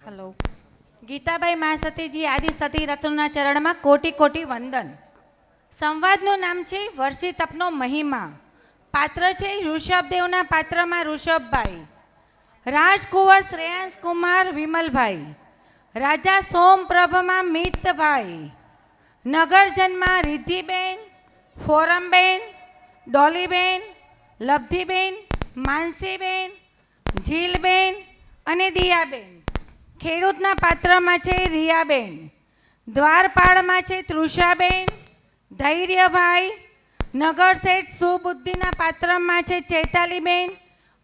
હલો. ગીતાબાઈ મહાસતીજી આદિ સતી રત્નના ચરણમાં કોટી કોટી વંદન. સંવાદનું નામ છે વર્ષી તપનો મહિમા. પાત્ર છે ઋષભદેવના પાત્રમાં ઋષભભાઈ, રાજકુંવર શ્રેયાંશ કુમાર વિમલભાઈ, રાજા સોમપ્રભમાં મિતભાઈ, નગરજનમાં રિદ્ધિબેન, ફોરમબેન, ડોલીબેન, લબ્ધિબેન, માનસીબેન, ઝીલબેન અને દિયાબેન. ખેડૂતના પાત્રમાં છે રિયાબેન, દ્વારપાળમાં છે તૃષાબેન, ધૈર્યભાઈ, નગર શેઠ સુબુદ્ધિના પાત્રમાં છે ચૈતાલીબેન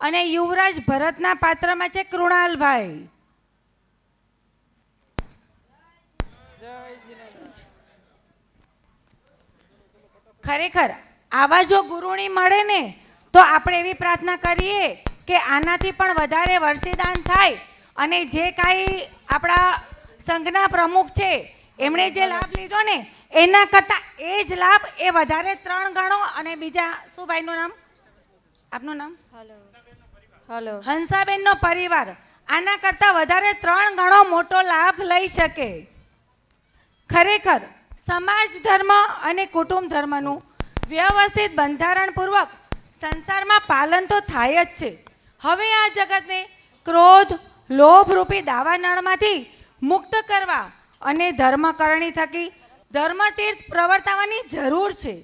અને યુવરાજ ભરતના પાત્રમાં છે કૃણાલભાઈ. ખરેખર આવા જો ગુરુણી મળે ને તો આપણે એવી પ્રાર્થના કરીએ કે આનાથી પણ વધારે વર્ષીદાન થાય અને જે કાંઈ આપણા સંઘના પ્રમુખ છે એમણે જે લાભ લીધો ને એના કરતાં એ જ લાભ એ વધારે 3 ગણો. અને બીજા શું ભાઈનું નામ, આપનું નામ? હલો. હંસાબેનનો પરિવાર આના કરતાં વધારે 3 ગણો મોટો લાભ લઈ શકે. ખરેખર સમાજ ધર્મ અને કુટુંબ ધર્મનું વ્યવસ્થિત બંધારણપૂર્વક સંસારમાં પાલન તો થાય જ છે. હવે આ જગતને ક્રોધ, લોભ રૂપી દાવાનળમાંથી મુક્ત કરવા અને ધર્મકરણી થકી ધર્મતીર્થ પ્રવર્તાવવાની જરૂર છે.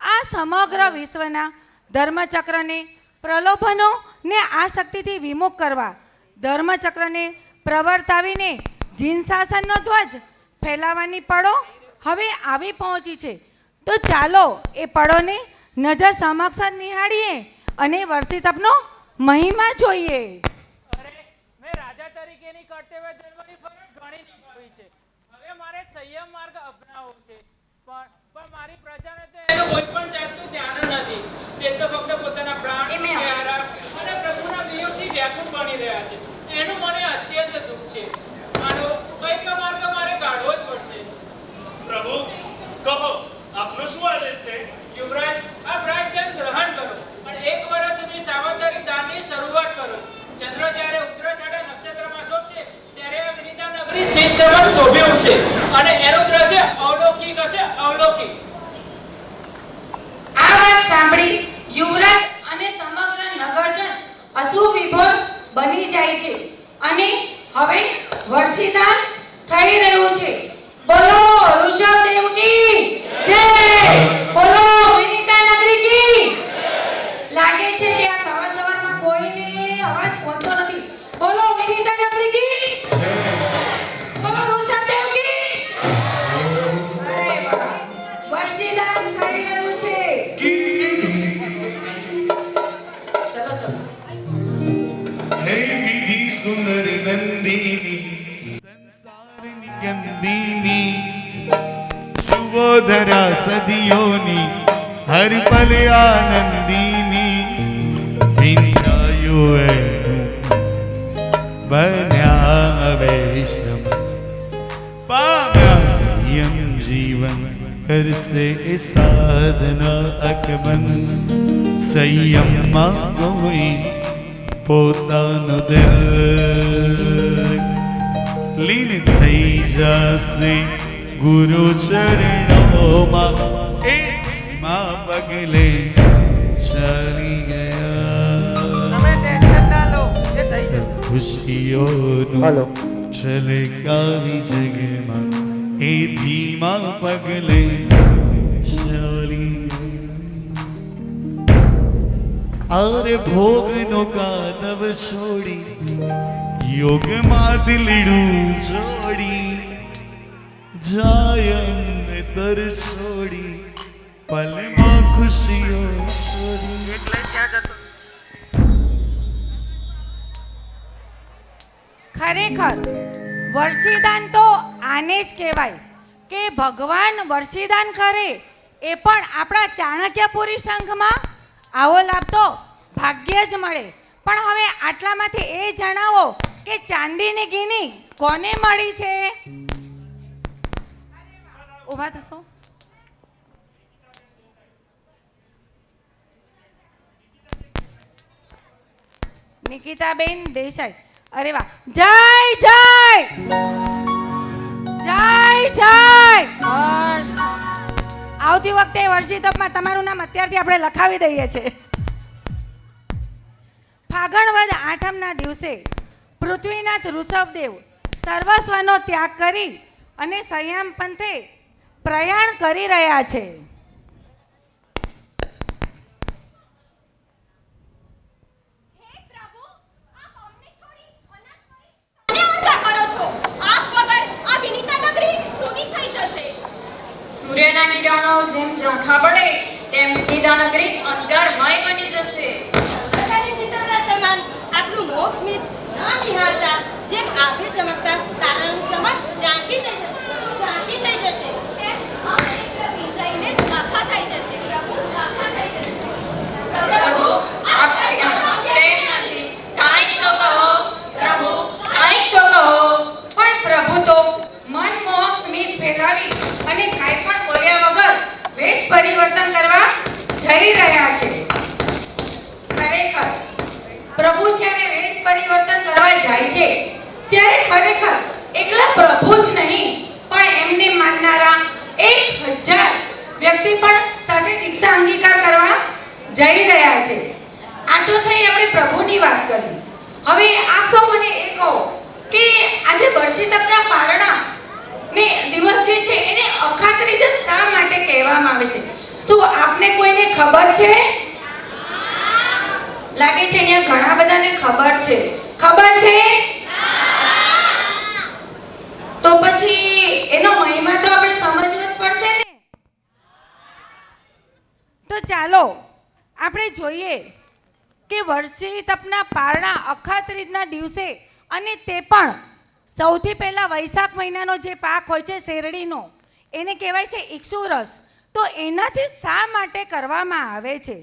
આ સમગ્ર વિશ્વના ધર્મચક્રને પ્રલોભનો ને આસક્તિથી વિમુખ કરવા ધર્મચક્રને પ્રવર્તાવીને જીન શાસનનો ધ્વજ ફેલાવવાની પળો હવે આવી પહોંચી છે. તો ચાલો એ પળોને નજર સમક્ષ જ નિહાળીએ અને વર્ષી તપનો મહિમા જોઈએ. અરે મેં રાજા તરીકેની કર્તવ્ય ધર્મની ફરજ ઘણી નિભાવી છે. હવે મારે સંયમ માર્ગ અપનાવવો છે. પણ મારી પ્રજાને તો એનું કોઈ પણ જાતનું ધ્યાન નથી. તે તો ફક્ત પોતાના પ્રાણ, પ્યારા અને પ્રભુના વિયોગથી વ્યાકુળ બની રહ્યા છે. એનું મને અત્યંત દુઃખ છે. આનો કંઈક માર્ગ મારે કાઢવો જ પડશે. પ્રભુ કહો, આપનો શું આદેશ છે? યુવરાજ, આપ રાજદાન ગ્રહણ કરો અને 1 વર્ષ સુધી સાવધાની દાનની શરૂઆત કરો. ચંદ્ર જ્યારે ઉત્તરાષાઢ નક્ષત્રમાં શોભશે ત્યારે આ વિનિતા નગરી સીત સમાન શોભી ઉઠશે અને એનું દ્રશ્ય અવલૌકિક હશે, અવલૌકિક. આ વાત સાંભળી યુવરાજ અને સમગ્ર નગરજન અશ્રુ વિભોર બની જાય છે અને હવે વર્ષીદાન થઈ રહ્યું છે. બોલો ઋષભદેવ કી જય, બોલો વિનિતા નગરી કી. લાગે છે કે આ સવાર સવારમાં કોઈને અવાજ પહોંચતો નથી. બોલો વિનિતા નગરી કી જય. સુંદરી નંદિની સંસારની ગંદિની શુભોધરા સદીઓની હર પલ આનંદિની વિંધાયો બન્યા વૈષ્ણવ પામ્યા સિયમ જીવન કરશે સાધના અકબન સંયમમાં કોઈ પોતાનો દિલ લીન થઈ જશે ગુરુ ચરણોમાં એ માં પગલે ચાલી ગયા તમે ટેન્શન ના લો એ થઈ જશે ખુશીઓનું છલકાવી જગમાં એ ધીમા પગલે ચાલી અરે ભોગનો કાદવ છોડી યોગમાં દિલડું જોડી જાય અમને તર છોડી પલમાં ખુશીઓ છોડી ખરેખર વર્ષીદાન તો આને જ કહેવાય કે ભગવાન વર્ષીદાન કરે એ પણ આપણા ચાણક્યપુરી સંઘમાં આવો લાભ તો ભાગ્યે જ મળે. પણ હવે આટલામાંથી એ જણાવો કે ચાંદીની ગીની કોને મળી છે? ઊભા થશો? નિકિતાબેન દેસાઈ. અરે વાહ, જય જય જય જય. આવતી વખતે વર્ષીતપમાં તમારું નામ અત્યારથી આપણે લખાવી દઈએ છીએ. ફાગણ વદ આઠમના દિવસે પૃથ્વીનાથ ઋષભદેવ સર્વસ્વનો ત્યાગ કરી અને સંયમ પંથે પ્રયાણ કરી રહ્યા છે. સૂર્યના કિરણો જેમ ઝાંખા પડે તેમ વિનિતા નગરી અંધકારમય બની જશે. અંધકારની ચિત્રના સમાન આપણું મોક્ષ સ્મિત ના નિહાળતા જેમ આભે ચમકતા તારાની ચમક ઝાંખી થઈ જશે, ઝાંખી થઈ જશે. તેમ અમૃત વિજયને ઝાંખા થઈ જશે. પ્રભુ ઝાંખા થઈ જશે. પ્રભુ આપ પ્રેમ નથી, કાંઈક તો કહો. પ્રભુ કાંઈક તો કહો. પણ પ્રભુ તો મન મોહ સ્મિત ફેલાવી અને કાંઈ પણ બોલ્યા વગર વેશ પરિવર્તન કરવા જઈ રહ્યા છે. ખરેખર પ્રભુ જ્યારે વેશ પરિવર્તન કરવા જાય છે ત્યારે ખરેખર એકલા પ્રભુ જ નહીં પણ એમને માનનારા 1000 વ્યક્તિ પણ સાથે દીક્ષા અંગીકાર કરવા જઈ રહ્યા છે. આ તો થઈ આપણે પ્રભુની વાત કરી. હવે આપ સૌ મને એ કહો કે આજે વર્ષીતપના પારણા ને દિવસ જે છે એને અખાત્રીજ શા માટે કહેવામાં આવે છે? શું આપને કોઈને ખબર છે? લાગે છે અહીંયા ઘણા બધાને ખબર છે. ખબર છે? તો પછી એનો મહિમા તો આપણે સમજવો જ પડશે ને. તો ચાલો આપણે જોઈએ કે વર્ષીતપના પારણા અખાત્રીજના દિવસે અને તે પણ સૌથી પહેલા વૈશાખ મહિનાનો જે પાક હોય છે શેરડીનો એને કહેવાય છે ઇક્ષુરસ. તો એનાથી શા માટે કરવામાં આવે છે?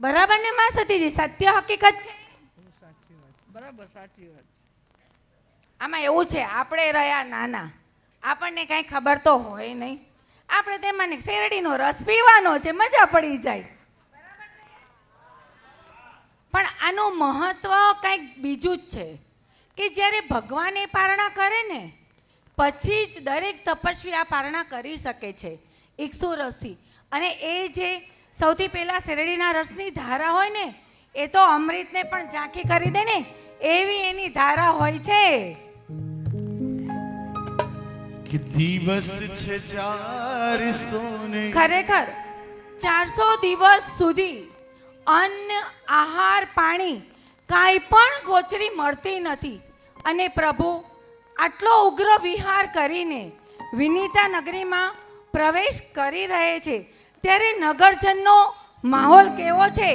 બરાબર ને માં સતીજી? સત્ય હકીકત છે. બરાબર, સાચી વાત. આમાં એવું છે આપણે રહ્યા નાના, આપણને કાંઈ ખબર તો હોય નહીં. આપણે તેમાં શેરડીનો રસ પીવાનો છે, મજા પડી જાય. પણ આનું મહત્વ કંઈક બીજું જ છે કે જ્યારે ભગવાન એ પારણા કરે ને પછી જ દરેક તપસ્વી આ પારણા કરી શકે છે ઇક્ષુરસથી. અને એ જે સૌથી પહેલા શેરડીના રસની ધારા હોય ને એ તો અમૃતને પણ ઝાંખી કરી દે ને એવી એની ધારા હોય છે. કે દિવસ છે 400 ને ખરેખર 400 દિવસ સુધી અન્ન આહાર પાણી કાંઈ પણ ગોચરી મળતી નથી અને પ્રભુ આટલો ઉગ્ર વિહાર કરીને વિનિતા નગરીમાં પ્રવેશ કરી રહે છે ત્યારે નગરજનનો માહોલ કેવો છે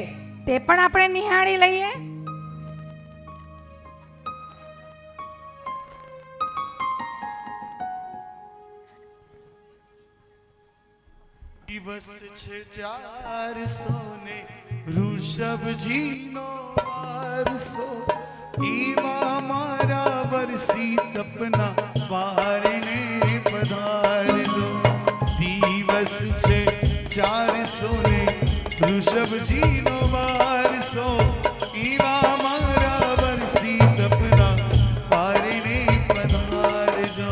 તે પણ આપણે નિહાળી લઈએ. દિવસ છે 400 ને ઋષભજીનો વારસો એવા મારા વરસી તપના પારણે પધારજો દિવસ છે 400 ને ઋષભજીનો વારસો એવા મારા વરસી તપના પારણે પધારજો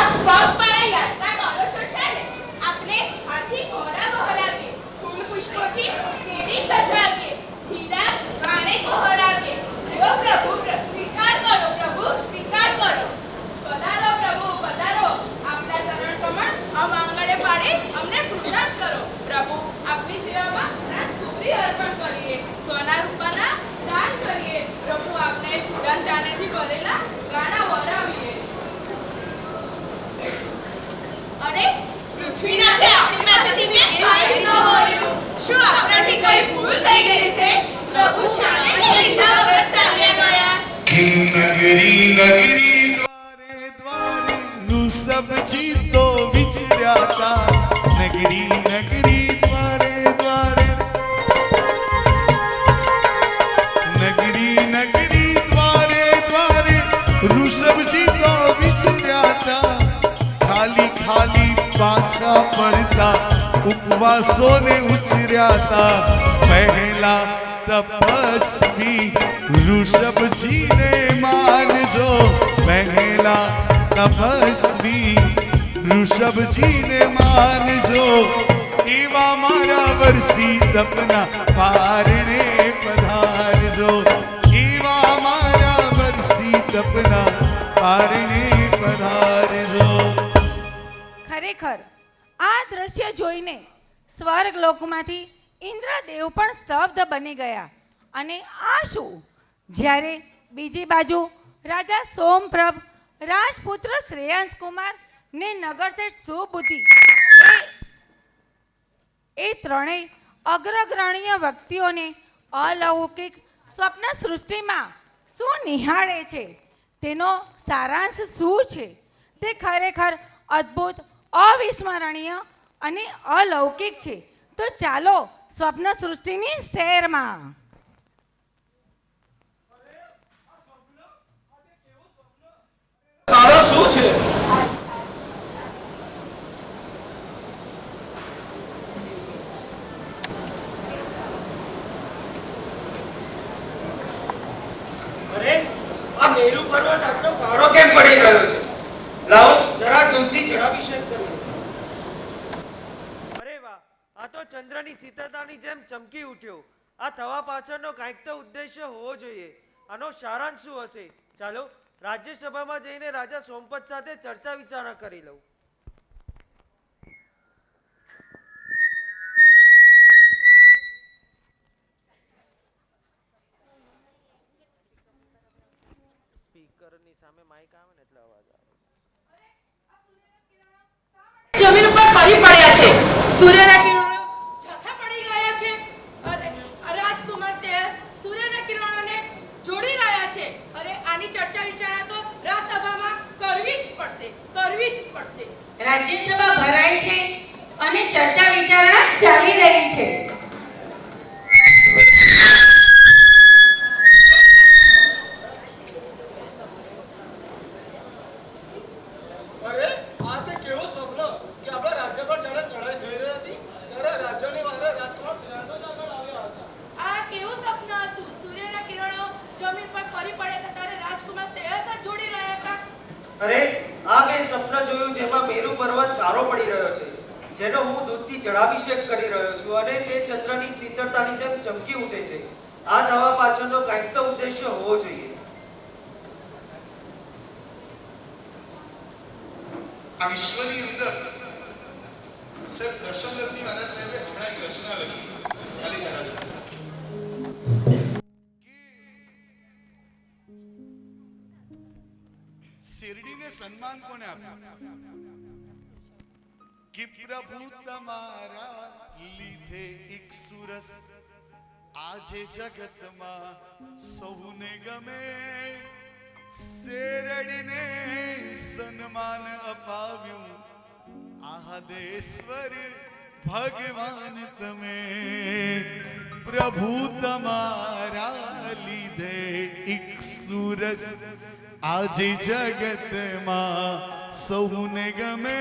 આપ પગપાળા યાત્રા કરો છો શાને? આપને હાથી ઘોડા વહડાવીએ, ફૂલ પુષ્પોથી કેડી સજાવીએ, હીરા માણેકો હડાવીએ. ઓ પ્રભુ સ્વીકાર કરો, પ્રભુ સ્વીકાર કરો. પધારો પ્રભુ પધારો, આપના ચરણ કમળ અમ આંગણે પાડી અમને કૃતાર્થ કરો. પ્રભુ આપની સેવામાં રાજકુમારી અર્પણ કરીએ, સોના રૂપાના દાન કરીએ. પ્રભુ આપને ધન ધાન્યથી ભરેલા ગાણા વરાવીએ. અરે પૃથ્વીનાથે આપણી પાસેથી કંઈ ન હોયું. શું આપણાથી કઈ ભૂલ થઈ ગઈ છે? પ્રભુ શાને લીધા વગર ચાલ્યા ગયા? નગરી નગરી દ્વારે દ્વારે ઋષભજી તો વિચર્યા તા નગરી નગરી દ્વારે દ્વારે નગરી નગરી દ્વારે દ્વારે ઋષભજી તો વિચર્યા તા ખાલી ખાલી પાછા ફરતા ઉપવાસોને ઉછર્યા તા પહેલા તપસ્વી ઋષભજીને માનજો પહેલા તપસ્વી ઋષભજીને માનજો એવા મારા વરસી તપના પારણે પધારજો એવા મારા વરસી તપના પારણે પધારજો ખરેખર આ દ્રશ્ય જોઈને સ્વર્ગ લોકમાંથી ઇન્દ્રદેવ પણ સ્તબ્ધ બની ગયા. અને આ શું? જ્યારે બીજી બાજુ રાજા સોમપ્રભ, રાજપુત્ર શ્રેયાંશ કુમાર ને નગરશેઠ સુબુદ્ધિ એ ત્રણેય અગ્રગણ્ય વ્યક્તિઓને અલૌકિક સ્વપ્ન સૃષ્ટિમાં શું નિહાળે છે, તેનો સારાંશ શું છે, તે ખરેખર અદ્ભુત, અવિસ્મરણીય અને અલૌકિક છે. તો ચાલો સ્વપ્ન સૃષ્ટિની સૈરમાં. સારો શું છે? અરે આ મેરુ પર્વત આટલો કાળો કેમ પડી રહ્યો છે? લાવો જરા દૂધથી જળાભિષેક કરીએ. અરે વાહ, આ તો ચંદ્રની શીતળતાની જેમ ચમકી ઉઠ્યો. આ થવા પાછળનો કંઈક તો ઉદ્દેશ્ય હોવો જોઈએ. આનો સારાંશ શું હશે? ચાલો રાજ્યસભામાં જઈને રાજા સોમપત સાથે ચર્ચા વિચારણા કરી લઉં. સ્પીકરની સામે માઈક આવે ને એટલે અવાજ આવે. જમીન ઉપર ખરી પડ્યા છે. સૂર્યના કિરણો ઝાંખા પડી ગયા છે. અરે રાજકુમાર શ્રેયસ સૂર્યના કિરણોને જોડી રહ્યા છે. અરે આની ચર્ચા વિચારણા તો રાજસભામાં કરવી જ પડશે, કરવી જ પડશે. રાજ્યસભા ભરાય છે અને ચર્ચા વિચારણા ચાલી રહી છે. અરે આ તે કેવો સ્વપ્ન કે આપણા રાજ્ય પર જ્યારે ચડાઈ થઈ રહી હતી ત્યારે રાજ્યની વારે રાજકુમાર શ્રેયાંશ જ આગળ આવ્યા હતા. આ કેવું સપનું હતું? સૂર્યના કિરણો જમીન પર ખરી પડ્યા હતા ત્યારે રાજકુમાર શ્રેયસ જ જોડી રહ્યા હતા. અરે આ મેં સ્વપ્ન જોયું જેમાં મેરુ પર્વત કાળો પડી રહ્યો છે, જેનો હું દૂધથી જળાભિષેક કરી રહ્યો છું અને તે ચંદ્રની શીતળતાની જેમ ચમકી ઉઠે છે. આ થવા પાછળનો કંઈક તો ઉદ્દેશ્ય હોવો જોઈએ. આ વિશ્વની અંદર સાહેબ નરસિંહદેવજી મહારાજ સાહેબે હમણાં એક રચના લખી ખાલી જણાવી સન્માન કોને આપ્યું કે પ્રભુ તમારા લીધે એક સુરસ આજે જગતમાં સૌને ગમે શેરડીને સન્માન અપાવ્યું આદેશ્વર ભગવાન તમે પ્રભુ તમારા લીધે એક સુરસ આજે જગતમાં સૌને ગમે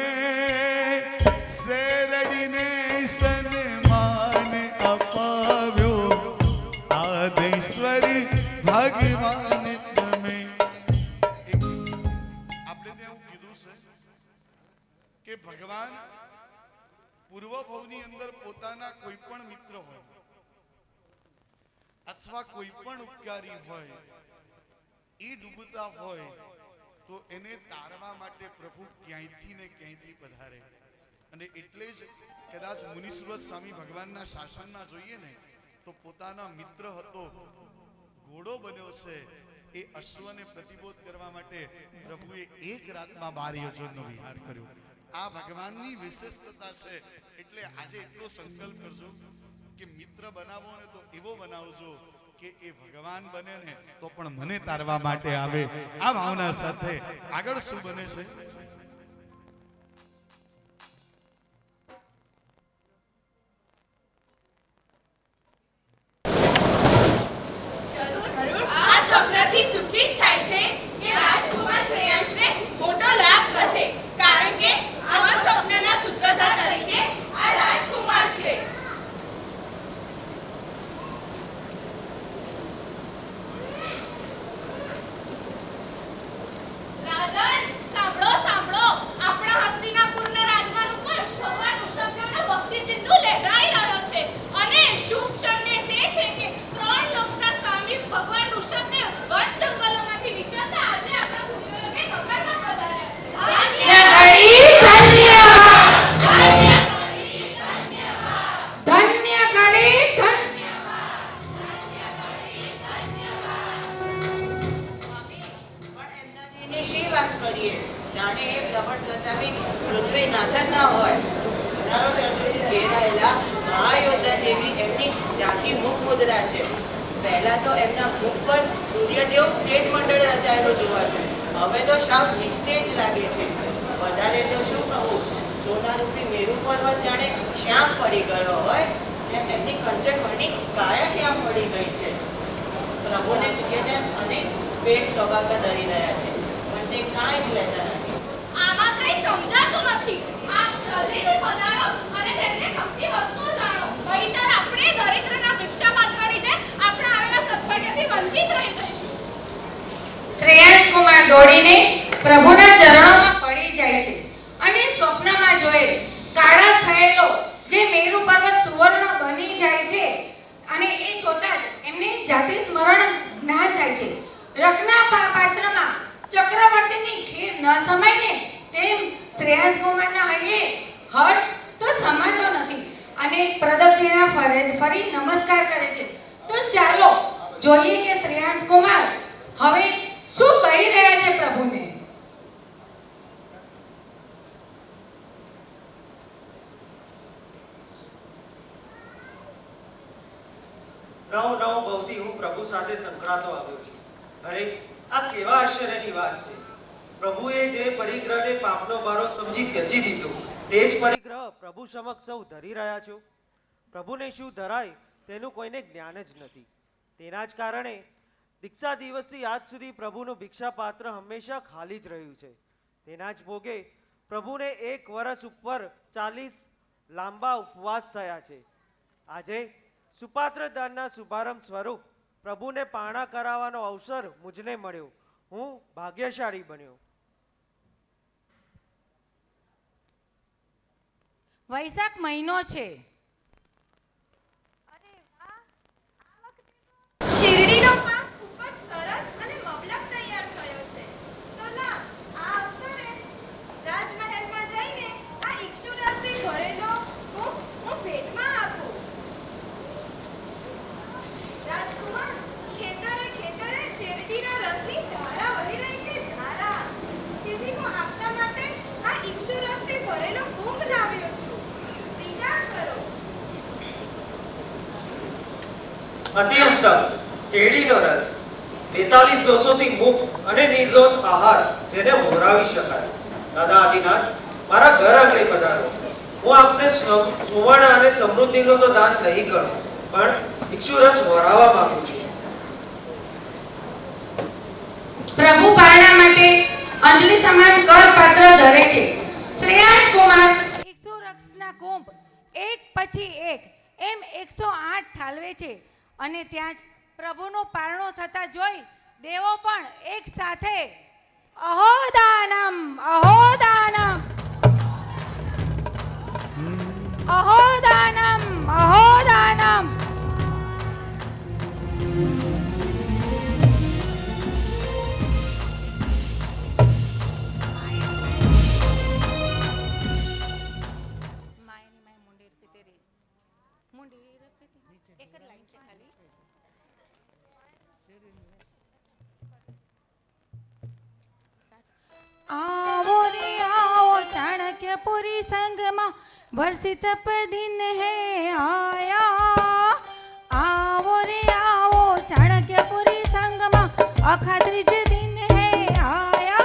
શેરડીને સન્માન અપાવ્યો આદેશ્વર ભગવાન તમે. આપણે ત્યાં એવું કીધું છે કે ભગવાન પૂર્વ ભવની અંદર પોતાના કોઈ પણ મિત્ર હોય અથવા કોઈ પણ ઉપકારી હોય એ ડૂબતા હોય તો એને તારવા માટે પ્રભુ ક્યાંયથી ને ક્યાંયથી પધારે. અને એટલે જ કદાચ મુનીશ્વર સ્વામી ભગવાનના શાસનમાં જોઈએ ને તો પોતાના મિત્ર હતો ઘોડો બન્યો છે એ અશ્વને પ્રતિબોધ કરવા માટે પ્રભુએ એક રાતમાં 12 યોજનનો વિહાર કર્યો. આ ભગવાનની વિશેષતા છે. એટલે આજે એટલો સંકલ્પ કરજો કે મિત્ર બનાવો ને તો એવો બનાવજો કે એ ભગવાન બને ને તો પણ મને તારવા માટે આવે. આ ભાવના સાથે આગળ શું બને છે? આ સ્વપ્નથી સૂચિત થાય છે કે રાજકુમાર શ્રેયાંશને મોટો લાભ થશે, કારણ કે આવા સ્વપ્નના સૂત્રધાર તરીકે આ રાજકુમાર છે. રાજન, સાંભળો સાંભળો, આપણા હસ્તિનાપુરના રાજમાન ઉપર ભગવાન ઋષભદેવનો ભક્તિ સિંધુ લહેરાઈ રહ્યો છે અને શુભ સંદેશ એ છે કે 3 લોકના સ્વામી ભગવાન ઋષભદેવ વન જંગલોમાંથી વિચરતા આજે આપણા ભૂમિઓને નગરમાં પધાર્યા છે. જાણે એ પ્રબળ પ્રતાપી પૃથ્વી નાથક ના હોય. ઘેરાયેલા મહાયોદ્ધા જેવી એમની ઝાંખી મુખ મુદ્રા છે. પહેલા તો એમના મુખ પર સૂર્ય જેવું તેજ મંડળ રચાયેલું જોવાતું, હવે તો સાવ નિસ્તેજ લાગે છે. વધારે તો શું કહું, સોનારૂપી મેરુ પર્વત જાણે શ્યામ પડી ગયો હોય એમ એમની કંચનવર્ણી કાયા શ્યામ પડી ગઈ છે. પ્રભુને પ્રિય જેમ અનેક પેટ સોગાવતા ધરી રહ્યા છે, પણ તે કાંઈ જ લેતા નથી. આમાં કઈ સમજાતું નથી. આપ જલ્દીથી પધારો અને તેમને ભક્તિ વસ્તુઓ જાણો, નહીંતર આપણે દરિદ્રના ભિક્ષા પાત્રની જેમ આપણા આવેલા સદભાગ્યથી વંચિત રહી જઈશું. શ્રેયાંશ કુમાર દોડીને પ્રભુના ચરણોમાં પડી જાય છે અને સ્વપ્નમાં જોયેલ કાળા થયેલો જે મેરુ પર્વત સુવર્ણ બની જાય છે અને એ જોતા જ એમને જાતિ સ્મરણ જ્ઞાન થાય છે. રત્ના પાત્રમાં ચક્રવર્તીની ખીર ન સમાઈને તેમ શ્રેયાંશ કુમારના હૈયે હર્ષ તો સમાતો નથી અને પ્રદક્ષિણા ફરી નમસ્કાર કરે છે. તો ચાલો જોઈએ કે શ્રેયાંશ કુમાર હવે શું કહી રહ્યા છે પ્રભુને. નવ ભવથી હું પ્રભુ સાથે સંકળાતો આવ્યો છું. અરે આ કેવા આશ્ચર્યની વાત છે. પ્રભુએ જે પરિગ્રહને પાપનો ભારો સમજી ત્યજી દીધો, તે જ પરિગ્રહ પ્રભુ સમક્ષ સૌ ધરી રહ્યા છો. પ્રભુને શું ધરાય તેનું કોઈને જ્ઞાન જ નથી. તેના જ કારણે દીક્ષા દિવસથી આજ સુધી પ્રભુનું ભિક્ષા પાત્ર હંમેશા ખાલી જ રહ્યું છે. તેના જ ભોગે પ્રભુને 1 વર્ષ ઉપર 40 લાંબા ઉપવાસ થયા છે. આજે સુપાત્ર દાનના શુભારંભ સ્વરૂપ પ્રભુને પારણા કરાવવાનો અવસર મુજને મળ્યો. હું ભાગ્યશાળી બન્યો. વૈશાખ મહિનો છે. શેરડીનો પાક ખૂબ જ સરસ અને મબલક તૈયાર થયો છે. તો લા આ અવસરે રાજમહેલમાં જઈને આ ઇક્ષુરસથી ભરેલો હું ભેટમાં આપું. રાજકુમાર, ખેતરે ખેતરે શેરડીના રસની ધારા વહી રહી છે, ધારા. તેથી હું અત્યંતમ શેરડીનો રસ, 42 દોષોથી મુક્ત અને નિર્દોષ આહાર જેને મોરાવી શકાય. દાદા આદિનાથ, મારા ઘર આંગણે પધારો. હું આપને સુવર્ણ અને સમૃદ્ધિનું તો દાન નહીં કરું, પણ ભિક્ષુ રસ મોરાવા માંગુ છું. પ્રભુ પારણા માટે અંજલિ સમાન કર પાત્ર ધરે છે. શ્રેયાસ કુમાર 100 રક્ષના કુંભ એક પછી એક એમ 108 ઠાલવે છે અને ત્યાં જ પ્રભુનો પારણો થતા જોઈ દેવો પણ એક સાથે અહોદાનમ અહોદાનમ અહોદાનમ અહોદાનમ. आओ रे आओ चाणक्यपुरी संगमा वर्षि तप दिन है आया. आओ रे आओ चाणक्यपुरी संगमा अखात्रिज दिन है आया.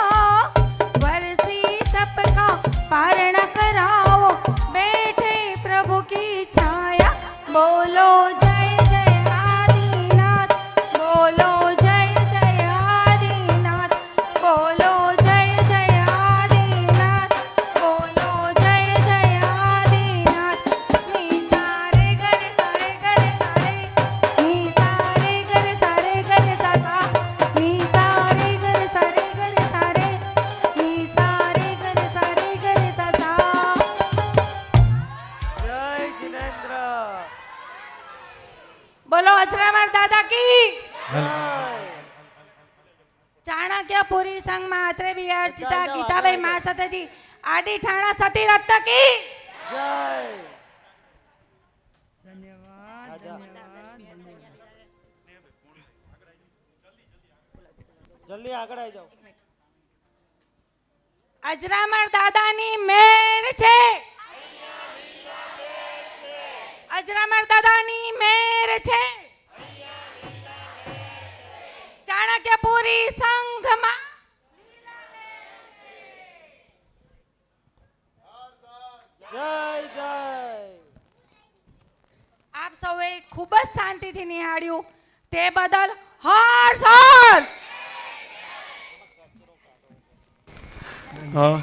वर्षि तप का पारण कराओ बैठे प्रभु की छाया. बोलो जय जय आदिनाथ, बोलो जय जय आदिनाथ, बोलो जय जय आदिनाथ, बोलो जय जय आदिनाथ. नी सारे गरे सारे गरे सारे, नी सारे गरे सारे गरे सासा, नी सारे गरे सारे गरे सारे, नी सारे गरे सारे गरे सासा. જય જિનેન્દ્ર. બોલો અજરામર દાદા કી. ચાણક્યપુરી સંઘમાં અત્રે બિહારચિતા ગીતાબાઈ મા સાથેથી આડી ઠાણા સતી રત્ન કી. ધન્યવાદ ધન્યવાદ ધન્યવાદ. જલ્દી આગળ આવી જાઓ. અજરામર દાદાની મેર છે. અજરામર દાદાની મેર છે. ચાણક્યપુરી સંઘમાં જય જય. આપ સૌએ ખૂબ જ શાંતિથી નિહાળ્યું તે બદલ હર્ષ હર્ષ. હા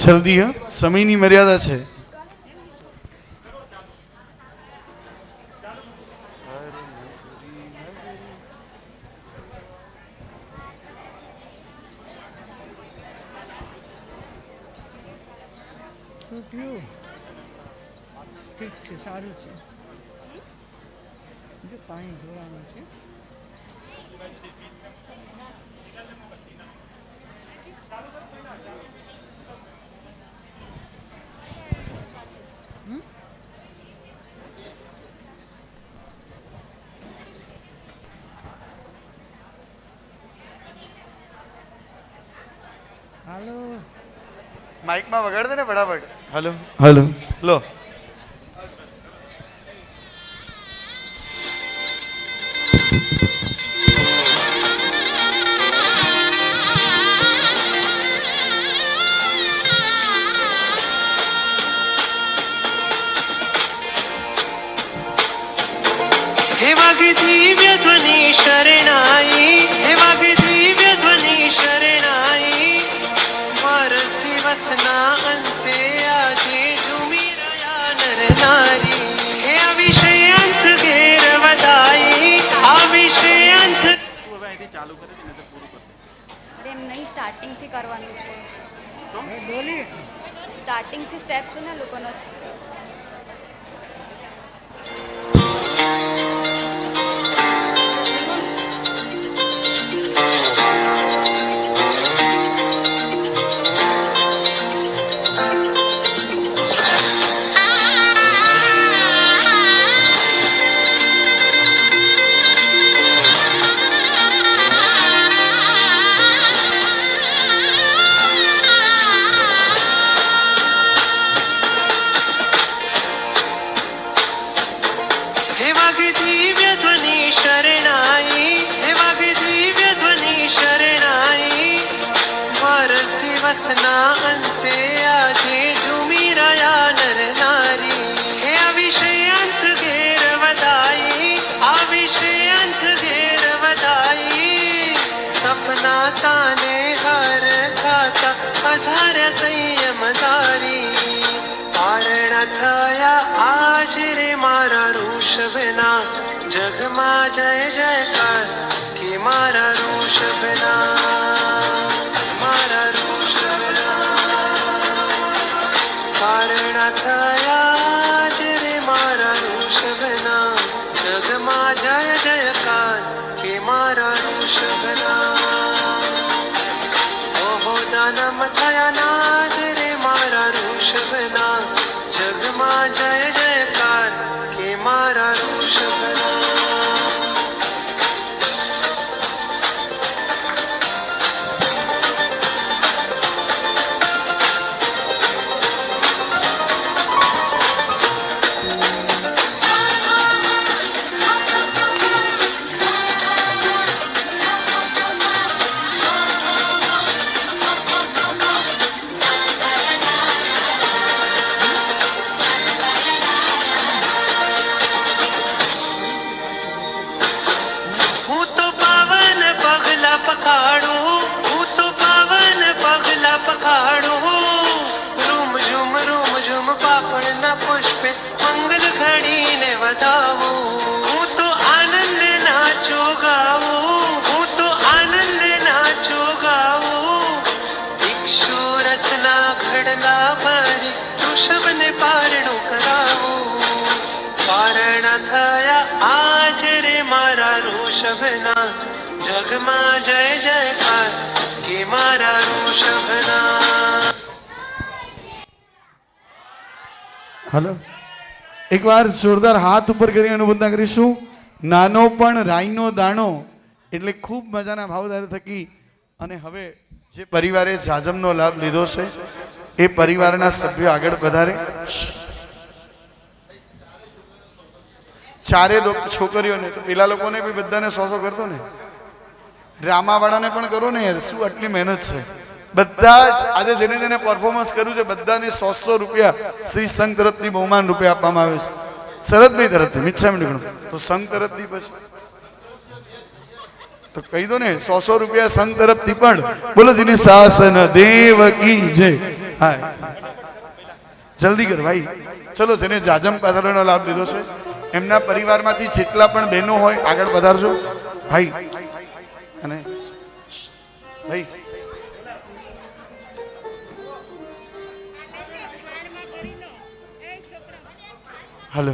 જલ્દી, હા સમયની મર્યાદા છે. શું થયું? ઠીક છે, સારું છે. જો પાણી જોવાનું છે. હાલો. માઇકમાં વગાડ દે ને ફટાફટ. હલો હલો લો. हे वाग दिव्य ध्वनि शरणाई, हे वाग दिव्य ध्वनि शरणाई. वर्ष दिवसना अंते આજે ઝૂમી રહ્યા નર નારી. હે આ વિષयांस ઘેર વધાઈ, આ વિષयांस. અરે એમ નહીં, સ્ટાર્ટિંગથી કરવાનું છે. ડોલી સ્ટાર્ટિંગથી સ્ટેપ છે ને લોકોનો. દિવસના અંતે આજે ઝૂમી રહ્યા નર નારી હે વિશે અંશ ઘેર વધાઈ આ વિશે અંશ ઘેર વધાઈ સપના તાને હાર ખાતા અધાર સંયમદારી કારણ થયા આજ રે મારા ઋષભના જગમાં જય જયકાર કે મારા ઋષભના મારા ઋષભના કારણ થયા આજ રે મારા ઋષભના જગમાં જય જયકાર કે મારા ઋષભના ઓહો દાનમ થયા નાદ રે મારા ઋષભના જગમાં જય જયકાર કે મારા ઋષભના હું તો પાવન પગલા પખાડું હું તો પાવન પગલા પખાડું રૂમ ઝુમ પાપડના પુષ્પે મંગલ ઘડીને વધાવું હું તો આનંદ નાચો ગાવું હું તો આનંદ નાચો ગાવું ભિક્ષુ રસના ખડલા ભરી ઋષભને પારણું કરાવું કારણ થયા આજ રે મારા ઋષભના જગમાં જય જયકાર કે મારા ઋષભના હલો, એકવાર જોરદાર હાથ ઉપર કરી અનુબંધા કરીશું. નાનો પણ રાઈનો દાણો એટલે ખૂબ મજાના ભાવધાર થકી. અને હવે જે પરિવારે જાજમનો લાભ લીધો છે એ પરિવારના સભ્યો આગળ વધારે. ચારે છોકરીઓને તો પેલા લોકોને બી બધાને 100 કરતો ને, ડ્રામાવાળાને પણ કરો ને યાર, શું આટલી મહેનત છે. બધા જ આજે જેને જેને પરફોર્મન્સ કર્યું છે બધાને 100 રૂપિયા શ્રી સંઘ તરફથી બહુમાન રૂપે આપવામાં આવે છે. શરદભાઈ તરફથી મિચ્છામી નીકળું તો સંઘ તરફથી પછી તો કહી દો ને 100 રૂપિયા સંઘ તરફથી પણ. બોલો જીની શાસન દેવ કી જય. હા જલ્દી કર ભાઈ, ચલો જેને જાજમ પાથરનો લાભ લીધો છે એમના પરિવારમાંથી જેટલા પણ બહેનો હોય આગળ વધારજો ભાઈ. અને ભાઈ હલો,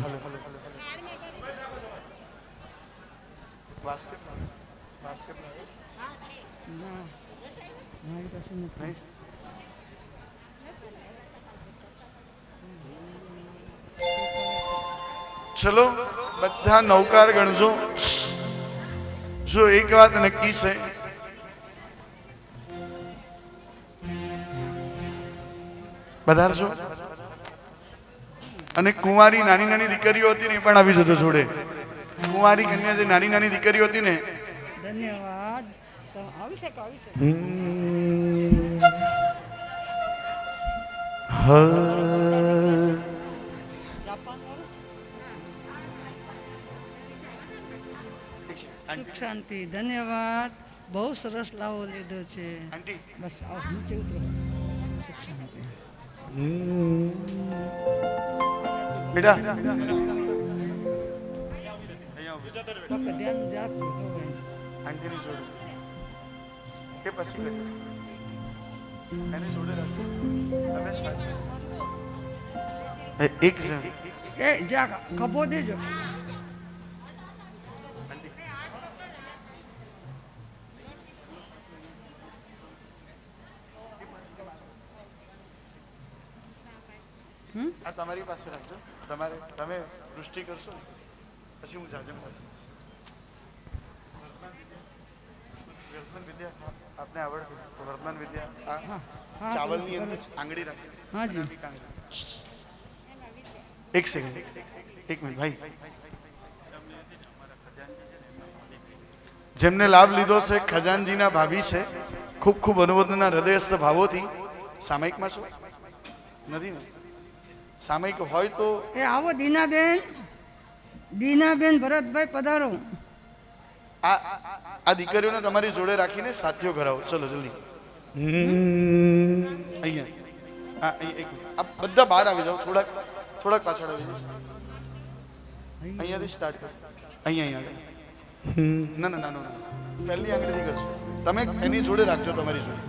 ચલો બધા નૌકાર ગણજો. જો એક વાત નક્કી છે, વધારજો. અને કુંવારી નાની નાની દીકરીઓ હતી ને એ પણ આવી જજો જોડે. કુંવારી કન્યા જે નાની નાની દીકરીઓ હતી ને, ધન્યવાદ. તો આવી શકો આવી શકો. જાપાન વાળું સુખ શાંતિ. ધન્યવાદ. બહુ સરસ લાવો લીધો છે. બસ આવો નીચે ઉતરો. સુખ શાંતિ. બેટા ધ્યાન રાખજો. આંટીની જોડે કે પછી કરીશ એની જોડે રાખજો તમે સાથે. એક જણ એ જા ખભો દેજો. આ તમારી પાસે રાખજો. તમે દૃષ્ટિ કરશો ને પછી હું જાજમ કરું. વર્તમાન વિદ્યા આપને આવડે? વર્તમાન વિદ્યા આ ચાવલની અંદર આંગળી રાખી. હાજી. એક સેકન્ડ, એક મિનિટ ભાઈ. જેમને લાભ લીધો છે ખજાનજીના ભાભી છે. ખૂબ ખૂબ અનુમોદનના હૃદયસ્થ ભાવોથી સામયિકમાં છો નથી ને? સામયિક હોય તો એ આવો દીનાબેન, દીનાબેન ભરતભાઈ પધારો. આ આ દીકરીઓને તમારી જોડે રાખીને સાથીઓ કરાવો. ચલો જલ્દી. અહીંયા આ એક આ બધા બહાર આવી જાઓ. થોડાક પાછળ આવી જાઓ. અહીંયાથી સ્ટાર્ટ કરો. અહીંયા ના ના ના પહેલી આંગળીથી કરશો તમે. એની જોડે રાખજો તમારી જોડે.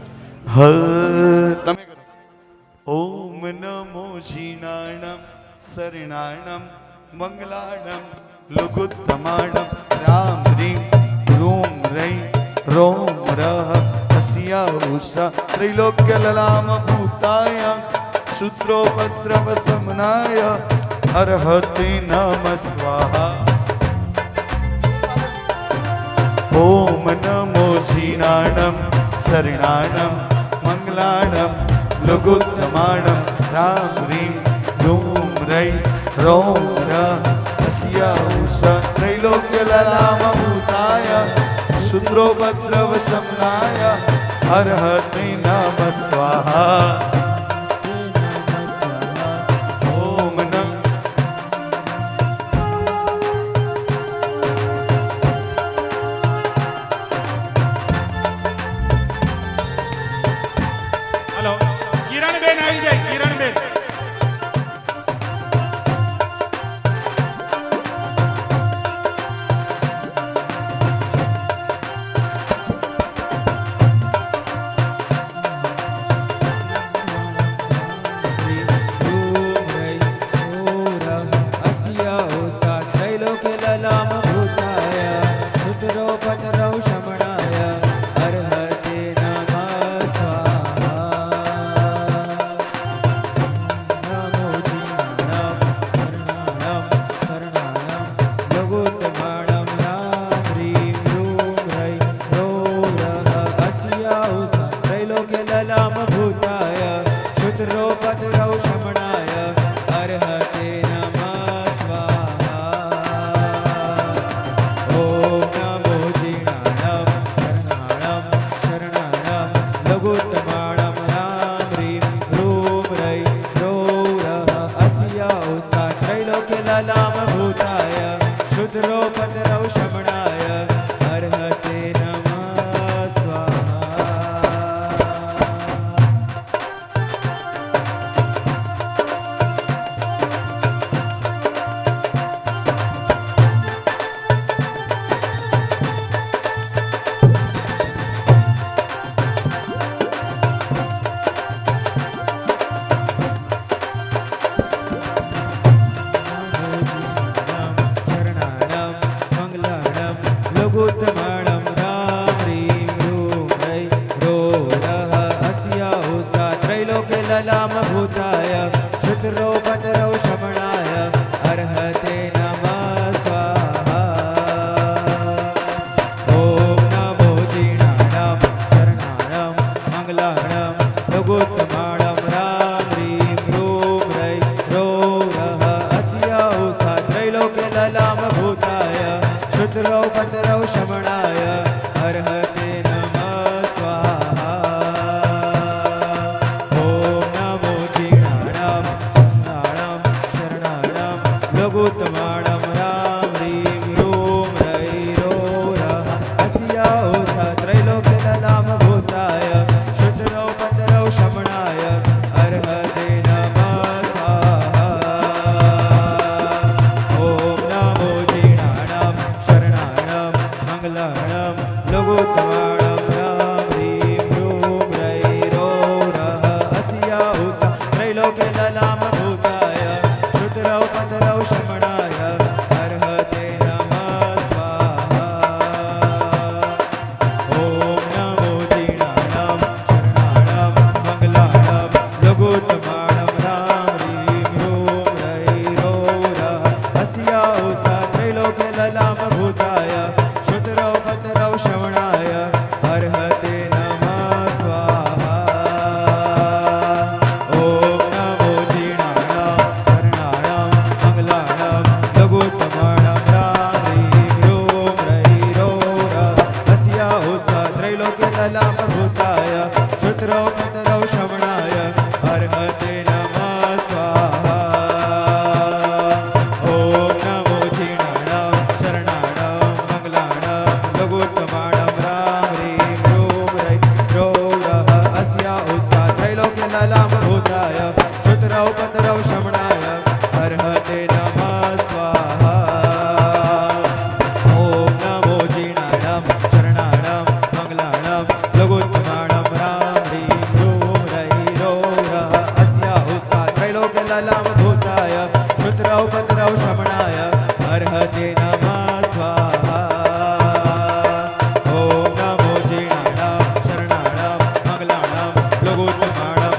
તમે કરો. ઓમ નમો જીનાણમ શરણાણમ મંગલાણમ લુગુત્તમાણમ રામ રીમ રૂમ રૈ રોમ રહ હસ્યા ઉષા ત્રિલોક્ય લલામ ભૂતાય સૂત્રોપદ્રવ સમનાય અર્હતે નમ સ્વાહા. ઓમ નમો જીનાણમ શરણાણમ મંગલાણમ લુગુત્તમાણમ રામ રીમ રૂમ રૈ રોમ રહ હસ્યા ઉષા ત્રૈલોક્ય લલામ ભૂતાય સૂત્રોપદ્રવ સમનાય અર્હતે નમ સ્વાહા. ઓમ નમ હલો, કિરણબેન આવી જાય. કિરણબેન ललाम भूताय शुद्रो पतरौ शमणाय अर्हते नमः स्वाहा। ओम नमो जीर्णाणां शरणाणां मंगलाणां लघुत्तमाणां राम ह्रीं ह्रूं ह्रैं ह्रौं रः अस्या उषा त्रैलोक्य ललाम भूताय शुद्रो पतरौ शमणाय अर्हते नमः स्वाहा। लघुत्तमाणं राम ह्रीं ह्रूं ह्रैं ह्रौं रः अस्या उषा त्रैलोक्य ललाम भूताय शुद्रौ पतरौ शमणाय अर्हते नमः स्वाहा। ओम नमो जीर्णाणां शरणाणां मंगलाणां लघुत्तमाणं राम ह्रीं ह्रूं ह्रैं ह्रौं रः अस्या उषा त्रैलोक्य ललाम भूताय शुद्रौ पतरौ शमणाय क्षुद्रौपद्रौ शमनाय अर्हते नमः स्वाहा ॐ नमो जीर्णाणां शरणाणां मङ्गलाणां लघुत्तमाणां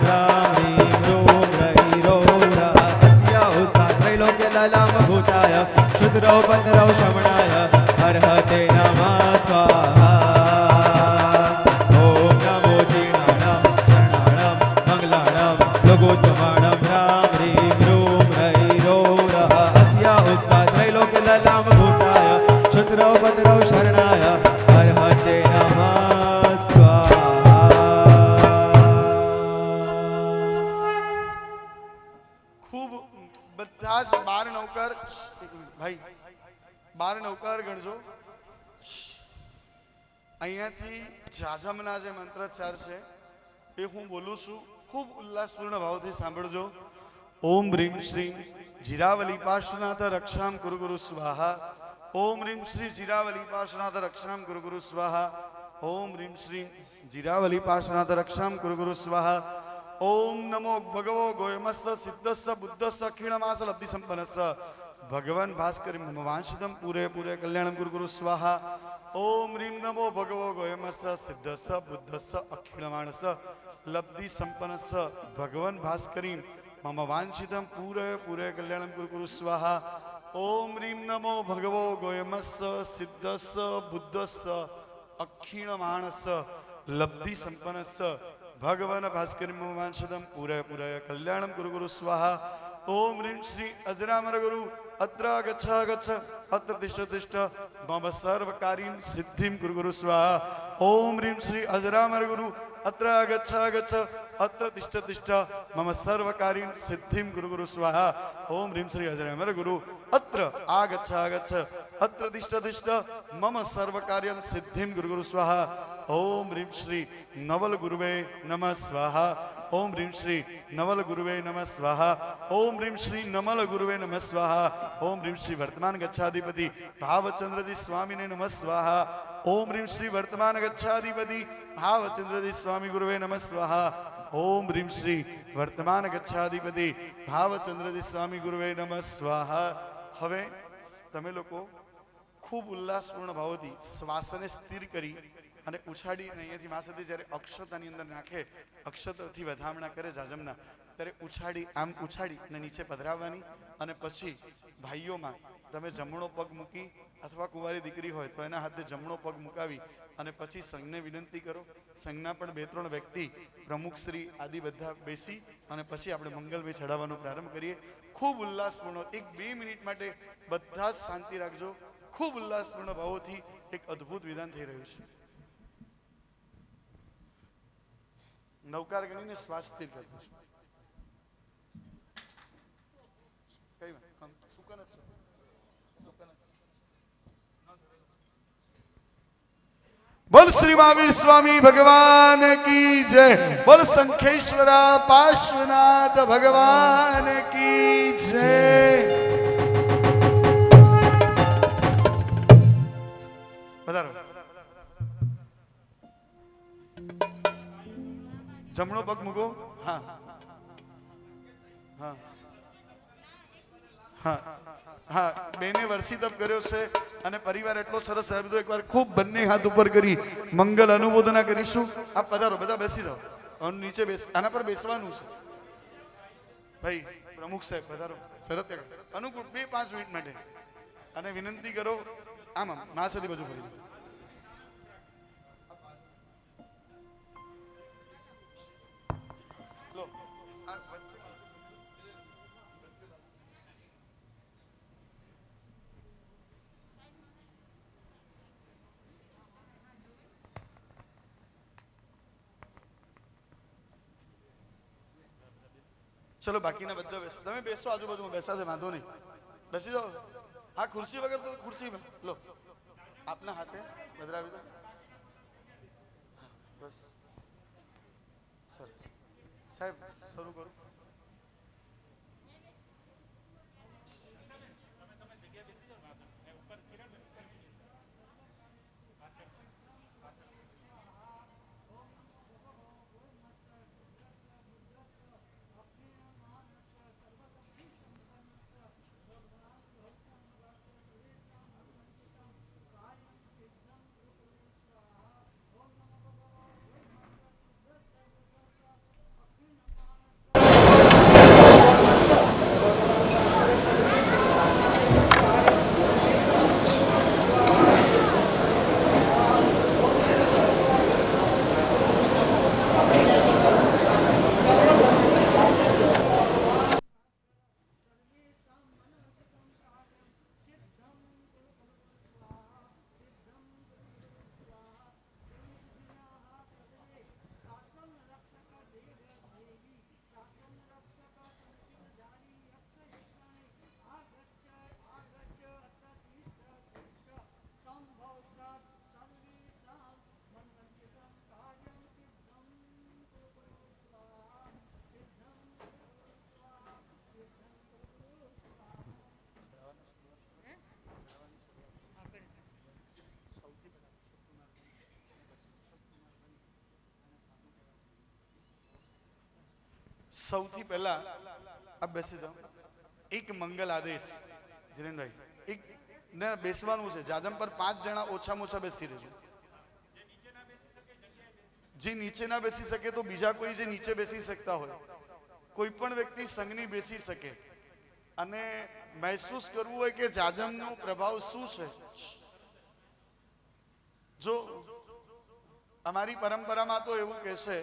ह्रीं ह्रूं रैरौरा अस्या त्रैलोक्यललामभूताय क्षुद्रौपद्रौ शमनाय अर्हते नमः स्वाहा ॐ नमो जीर्णाणां शरणाणां मङ्गलाणां लघुत्तमाणां ह्रीं ह्रूं रैरौरा अस्या त्रैलोक्यललामभूताय क्षुद्रौपद्रौ शरणाय अर्हते नमः स्वाहा ખૂબ બધા જ 12 નૌકર ભાઈ 12 નૌકર ગણજો અહીંયાથી જાજમના જે મંત્રોચ્ચાર છે એ હું બોલું છું ખૂબ ઉલ્લાસપૂર્ણ ભાવથી સાંભળજો ઓમ રીમ શ્રીમ જીરાવલી પાર્શ્વનાથ રક્ષામ ગુરુ ગુરુ સ્વાહા ઓમ રીમ શ્રી જીરાવલી પાર્શ્વનાથ રક્ષામ ગુરુ ગુરુ સ્વાહા ઓમ રીમ શ્રી જીરાવલી પાર્શ્વનાથ રક્ષામ ગુરુ ગુરુ સ્વાહા ઓમ નમો ભગવો ગોયમસ્સ સિદ્ધસ્સ બુદ્ધસ્સ અખિણમાસ લબ્ધિ સંપન્નસ્સ ભગવાન ભાસ્કરી મમ વાંશિતમ પૂરે પૂરે કલ્યાણમ ગુરુ ગુરુ સ્વાહા ઓમ રીમ નમો ભગવો ગોયમસ્સ સિદ્ધસ્સ બુદ્ધસ્સ અખિણમાણસ લબ્ધિ સંપન્નસ્સ ભગવાન ભાસ્કરી મમ વાંશિતમ પૂરે પૂરે કલ્યાણમ ગુરુ ગુરુ સ્વાહા ઓમ રીમ નમો ભગવો ગોયમસ્સ સિદ્ધસ્સ બુદ્ધસ્સ અખિણમાણસ લબ્ધિ સંપન્નસ્સ ભગવાન ભાસ્કરી મમ વાંશિતમ પૂરે પૂરે કલ્યાણમ ગુરુ ગુરુ સ્વાહા ઓમ રીમ શ્રી અજરામર ગુરુ અત્ર ગચ્છ ગચ્છ અત્ર તિષ્ઠ તિષ્ઠ મમ સર્વકારીમ સિદ્ધિમ ગુરુ ગુરુ સ્વાહા ઓમ રીમ શ્રી અજરામર ગુરુ અત્ર ગચ્છ ગચ્છ અત્ર તિષ્ઠ તિષ્ઠ મમ સર્વકારીમ સિદ્ધિમ ગુરુ ગુરુ સ્વાહા ઓમ રીમ શ્રી અજરામર ગુરુ અત્ર આગચ્છ ગચ્છ અત્ર તિષ્ઠ તિષ્ઠ મમ સર્વકાર્યમ સિદ્ધિમ ગુરુ ગુરુ સ્વાહા ઓમ રીમ શ્રી નવલ ગુરુવે નમઃ સ્વાહા ઓમ રીમ શ્રી નવલ ગુરુવે નમઃ સ્વાહા ઓમ રીમ શ્રી નમલ ગુરુવે નમઃ સ્વાહા ઓમ રીમ શ્રી વર્તમાન ગચ્છાધિપતિ ભાવચંદ્રજી સ્વામીને નમઃ સ્વાહા ઓમ રીમ શ્રી વર્તમાન ગચ્છાધિપતિ ભાવચંદ્રજી સ્વામી ગુરુવે નમઃ સ્વાહા ઓમ રીમ શ્રી વર્તમાન ગચ્છાધિપતિ ભાવચંદ્રજી સ્વામી ગુરુવે નમઃ સ્વાહા હવે તમે લોકો ખૂબ ઉલ્લાસપૂર્ણ ભાવથી શ્વાસને સ્થિર કરી અને ઉછાડી અને અહીંયાથી માસેથી જ્યારે અક્ષતાની અંદર નાખે અક્ષતથી વધામણા કરે જાજમના ત્યારે ઉછાડી આમ ઉછાડી અને નીચે પધરાવવાની અને પછી ભાઈઓમાં તમે જમણો પગ મૂકી અથવા કુંવારી દીકરી હોય તો એના હાથે જમણો પગ મુકાવી અને પછી સંઘને વિનંતી કરો સંઘના પણ 2-3 વ્યક્તિ પ્રમુખ શ્રી આદિ બધા બેસી અને પછી આપણે મંગલભાઈ ચડાવવાનો પ્રારંભ કરીએ ખૂબ ઉલ્લાસપૂર્ણ 1-2 મિનિટ માટે બધા જ શાંતિ રાખજો ખૂબ ઉલ્લાસપૂર્ણ ભાવોથી એક અદ્ભુત વિધાન થઈ રહ્યું છે નવકાર ગણીને શ્વાસ સ્થિર કરજો કઈ વાત સુકન જ સુકન બોલ શ્રી મહાવીર સ્વામી ભગવાન કી જય બોલ શંખેશ્વરા પાર્શ્વનાથ ભગવાન કી જય વધારો જમણો પગ મૂકો હા હા હા હા બેને વર્ષી તપ કર્યો છે અને પરિવાર એટલો સરસ આવ્યો એકવાર ખૂબ બંને હાથ ઉપર કરી મંગલ અનુમોદના કરીશું આપ પધારો બધા બેસી જાઓ અને નીચે બેસ આના પર બેસવાનું છે ભાઈ પ્રમુખ સાહેબ પધારો શરત અનુકૂળ 2-5 મિનિટ માટે અને વિનંતી કરો આમ આમ માસેથી બધું ફરી ચલો બાકીના બધા બેસો તમે બેસો આજુબાજુમાં બેસાશે વાંધો નહીં બેસી જાઓ હા ખુરશી વગર તો ખુરશી લો આપના હાથે બદરાવી દો બસ સરસ સાહેબ શરૂ કરો સૌથી પહેલા આપ બેસી જાઓ. એક મંગલ આદેશ ધીરેનભાઈ, એક ને બેસવાનું છે. જાજમ પર 5 જણા ઓછામાં ઓછા બેસી રહેજો. જે નીચે ના બેસી શકે તો બીજા કોઈ જે નીચે બેસી શકતા હોય, કોઈ પણ વ્યક્તિ સંગની બેસી શકે. અને મહેસૂસ કરવું હોય કે જાજમનો પ્રભાવ શું છે. જો અમારી પરંપરામાં તો એવું કહેશે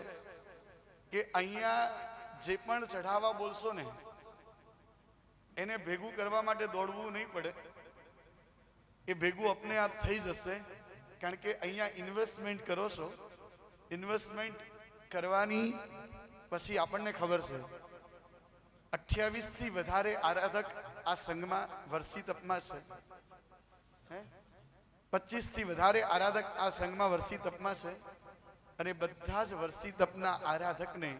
કે અહીંયા જે પણ ચઢાવા બોલશો ને એને ભેગું કરવા માટે દોડવું નહીં પડે, એ ભેગું અપને આપ થઈ જશે. કારણ કે અહીંયા ઇન્વેસ્ટમેન્ટ કરો છો, ઇન્વેસ્ટમેન્ટ કરવાની પછી આપણને ખબર છે 28 થી વધારે આરાધક આ સંઘમાં વર્ષી તપમાં છે. 25 થી વધારે આરાધક આ સંઘમાં વર્ષી તપમાં છે. અને બધા જ વર્ષી તપના આરાધકને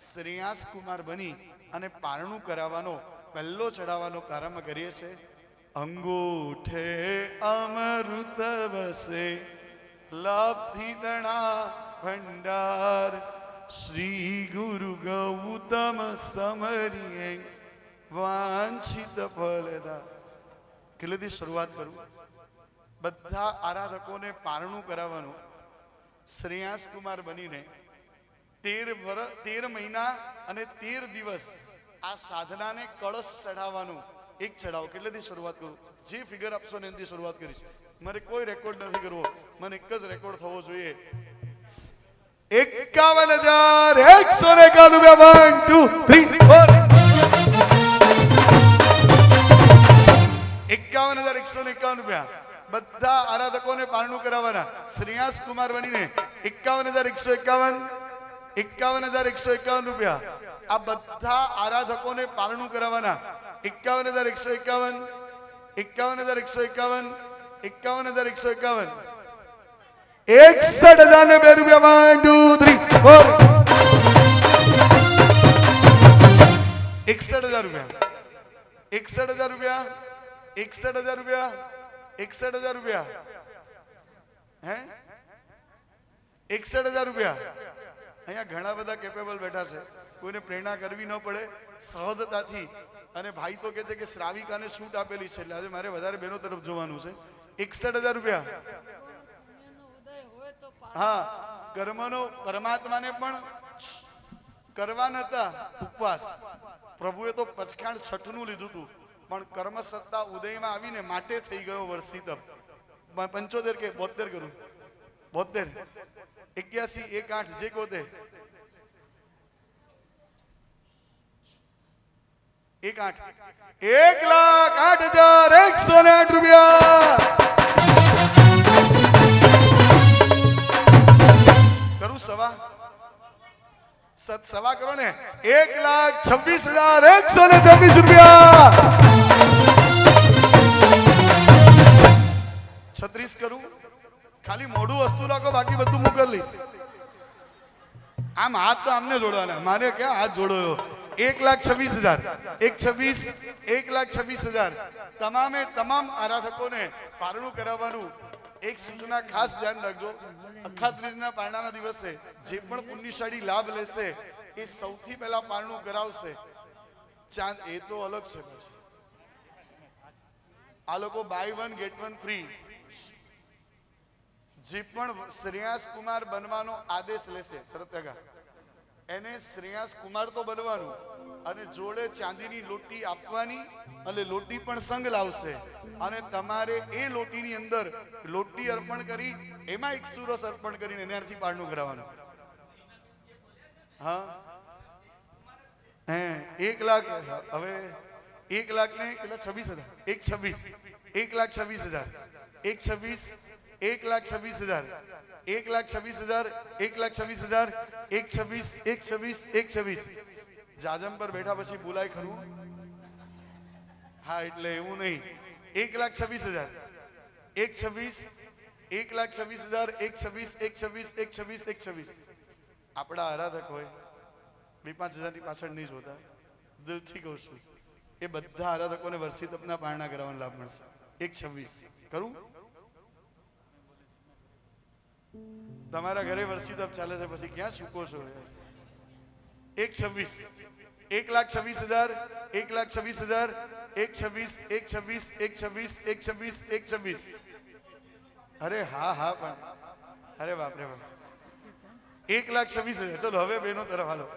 શ્રેયાસ કુમાર બની અને પારણું કરાવવાનો પહેલો ચડાવવાનો પ્રારંભ કરીએ છીએ. અંગૂઠે અમૃત વસે લાભથી તણા ભંડાર શ્રી ગુરુ ગૌતમ સમરીએ વાંછિત ફલદા. કેટલેથી શરૂઆત કરું? બધા આરાધકોને પારણું કરાવવાનું શ્રેયાસ કુમાર બનીને 13 મહિના અને 13 દિવસ આ સાધનાને કળશ ચડાવવાનું. એક ચડાવો. કેટલેથી શરૂઆત કરું? જે ફિગર આપશો ને એનાથી શરૂઆત કરીશ. મારે કોઈ રેકોર્ડ નથી કરવો, મને એક જ રેકોર્ડ થવો જોઈએ. 51,151 રૂપિયા. 1 2 3 4. 51,151 રૂપિયા. બધા આરાધકોને પારણું કરાવવાના શ્રેયાસ કુમાર બનીને 51,151 51,151 રૂપિયા. આ બધા આરાધકોને પારણું કરાવવાના 51,151 51,151 51,151 61,002 રૂપિયા. 1 2 3 4. 61,000 રૂપિયા. 61,000 રૂપિયા. 61,000 રૂપિયા. 61,000 રૂપિયા. હે 61,000 રૂપિયા. અહીંયા ઘણા બધા કેપેબલ બેઠા છે, કોઈને પ્રેરણા કરવી ન પડે, સહજતાથી. અને ભાઈ તો કહે છે કે શ્રાવિકાને છૂટ આપેલી છે, એટલે આજે મારે વધારે બહેનો તરફ જોવાનું છે. 61,000 રૂપિયા. હા, કર્મનો પરમાત્માને પણ કરવા નતા ઉપવાસ. પ્રભુએ તો પચખાણ છઠનું લીધું હતું, પણ કર્મ સત્તા ઉદયમાં આવીને માટે થઈ ગયો વર્ષી તપ. 75 કે 72 કરું? 72 81 18 જે કોતે 1,08,108 રૂપિયા. કરું સવા કરો ને. 1,26,126 રૂપિયા. 36 કરું? ખાલી મોડું વસ્તુ રાખો, બાકી બધું હું કરી લઈશ. આમ હાથ તો આમને જોડવાના, મારે ક્યાં હાથ જોડો. 1,26,000 1,26,000 તમામે તમામ આરાધકોને પારણું કરાવવાનું. એક સૂચના ખાસ ધ્યાન રાખજો, અખાત્રીજના પારણાના દિવસે જે પણ પુણ્યશાળી લાભ લેશે એ સૌથી પહેલા પારણું કરાવશે. ચાંદ એ તો અલગ છે. પછી આ લોકો બાય 1 ગેટ 1 ફ્રી. જે પણ શ્રેયાસ કુમાર બનવાનો આદેશ લેશે શરતગા, એને શ્રેયાસ કુમાર તો બનવાનું અને જોડે ચાંદીની લોટી આપવાની. અને લોટી પણ સંગ લાવશે અને તમારે એ લોટીની અંદર લોટી અર્પણ કરી એમાં એક સુરસ અર્પણ કરીને એનાથી પારણું કરાવવાનું. હા, 1 લાખ. હવે 1 લાખ ને કેટલા? 26,000. 1,26,000 1,26,000 1,26,000 1,26,000 1,26,000 જાજમ પર બેઠા પછી બોલાય ખરું? હા, એટલે એવું નહીં. 1,26,000 1,26,000 1,26,000 આપણા આરાધક હોય 2-5 હજારની પાછળ નહીં જોતા, દિલથી કહું છું. એ બધા આરાધકોને વર્ષી તપના પારણા કરાવવાનો લાભ મળશે. 1,26,000 કરું? તમારા ઘરે વર્ષી તપ ચાલે છે, પછી ક્યાં ચૂકો છો? 1,26,000 1,26,000, 1,26,000, 1,26,000, 1,26,000, 1,26,000, 1,26,000, 1,26,000. અરે હા હા પણ અરે બાપ રે બાપ. 1,26,000. ચલો હવે બેનો તરફ હાલો.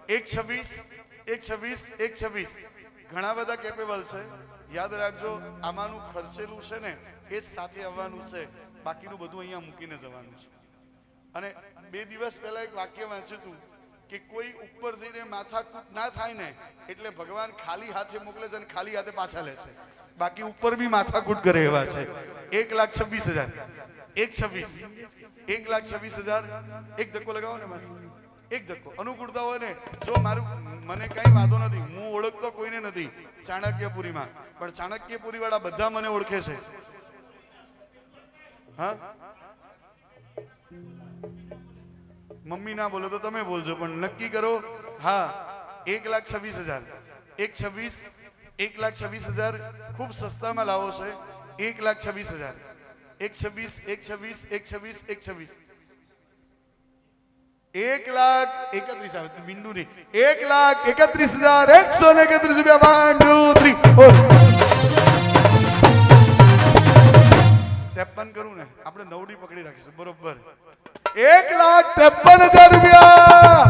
1,26,000, 1,26,000, 1,26,000. ઘણા બધા કેપેબલ છે. યાદ રાખજો, આમાંનું ખર્ચેલું છે ને એ જ સાથે આવવાનું છે, બાકીનું બધું અહીંયા મૂકીને જવાનું છે. અને 2 દિવસ પહેલા એક વાક્ય વાંચ્યું હતું કે કોઈ ઉપર જઈને માથાકૂટ ના થાય ને એટલે ભગવાન ખાલી હાથે મોકલે છે અને ખાલી હાથે પાછા લે છે. બાકી ઉપર બી માથાકૂટ કરે એવા છે. 1,26,000, 1,26,000, 1,26,000. એક ધક્કો લગાવો ને બસ, એક ધક્કો. અનુકૂળતા હોય ને, જો મારું મને કઈ વાંધો નથી, હું ઓળખતો કોઈને નથી ચાણક્યપુરીમાં, પણ ચાણક્યપુરી વાળા બધા મને ઓળખે છે. હા, મમ્મી ના બોલો તો તમે બોલજો, પણ નક્કી કરો. હા, 1,26,000, 1,26,000, 1,26,000. ખૂબ સસ્તામાં લાવો છે. 1,26,000, 1,26,000, 1,26,000, 1,26,000, 1,31,000. બિંદુ નહીં, 1,31,131 રૂપિયા. 1, 2, 3. 53 કરું ને, આપણે 9ડી પકડી રાખીશું બરોબર. 1,53,000 રૂપિયા.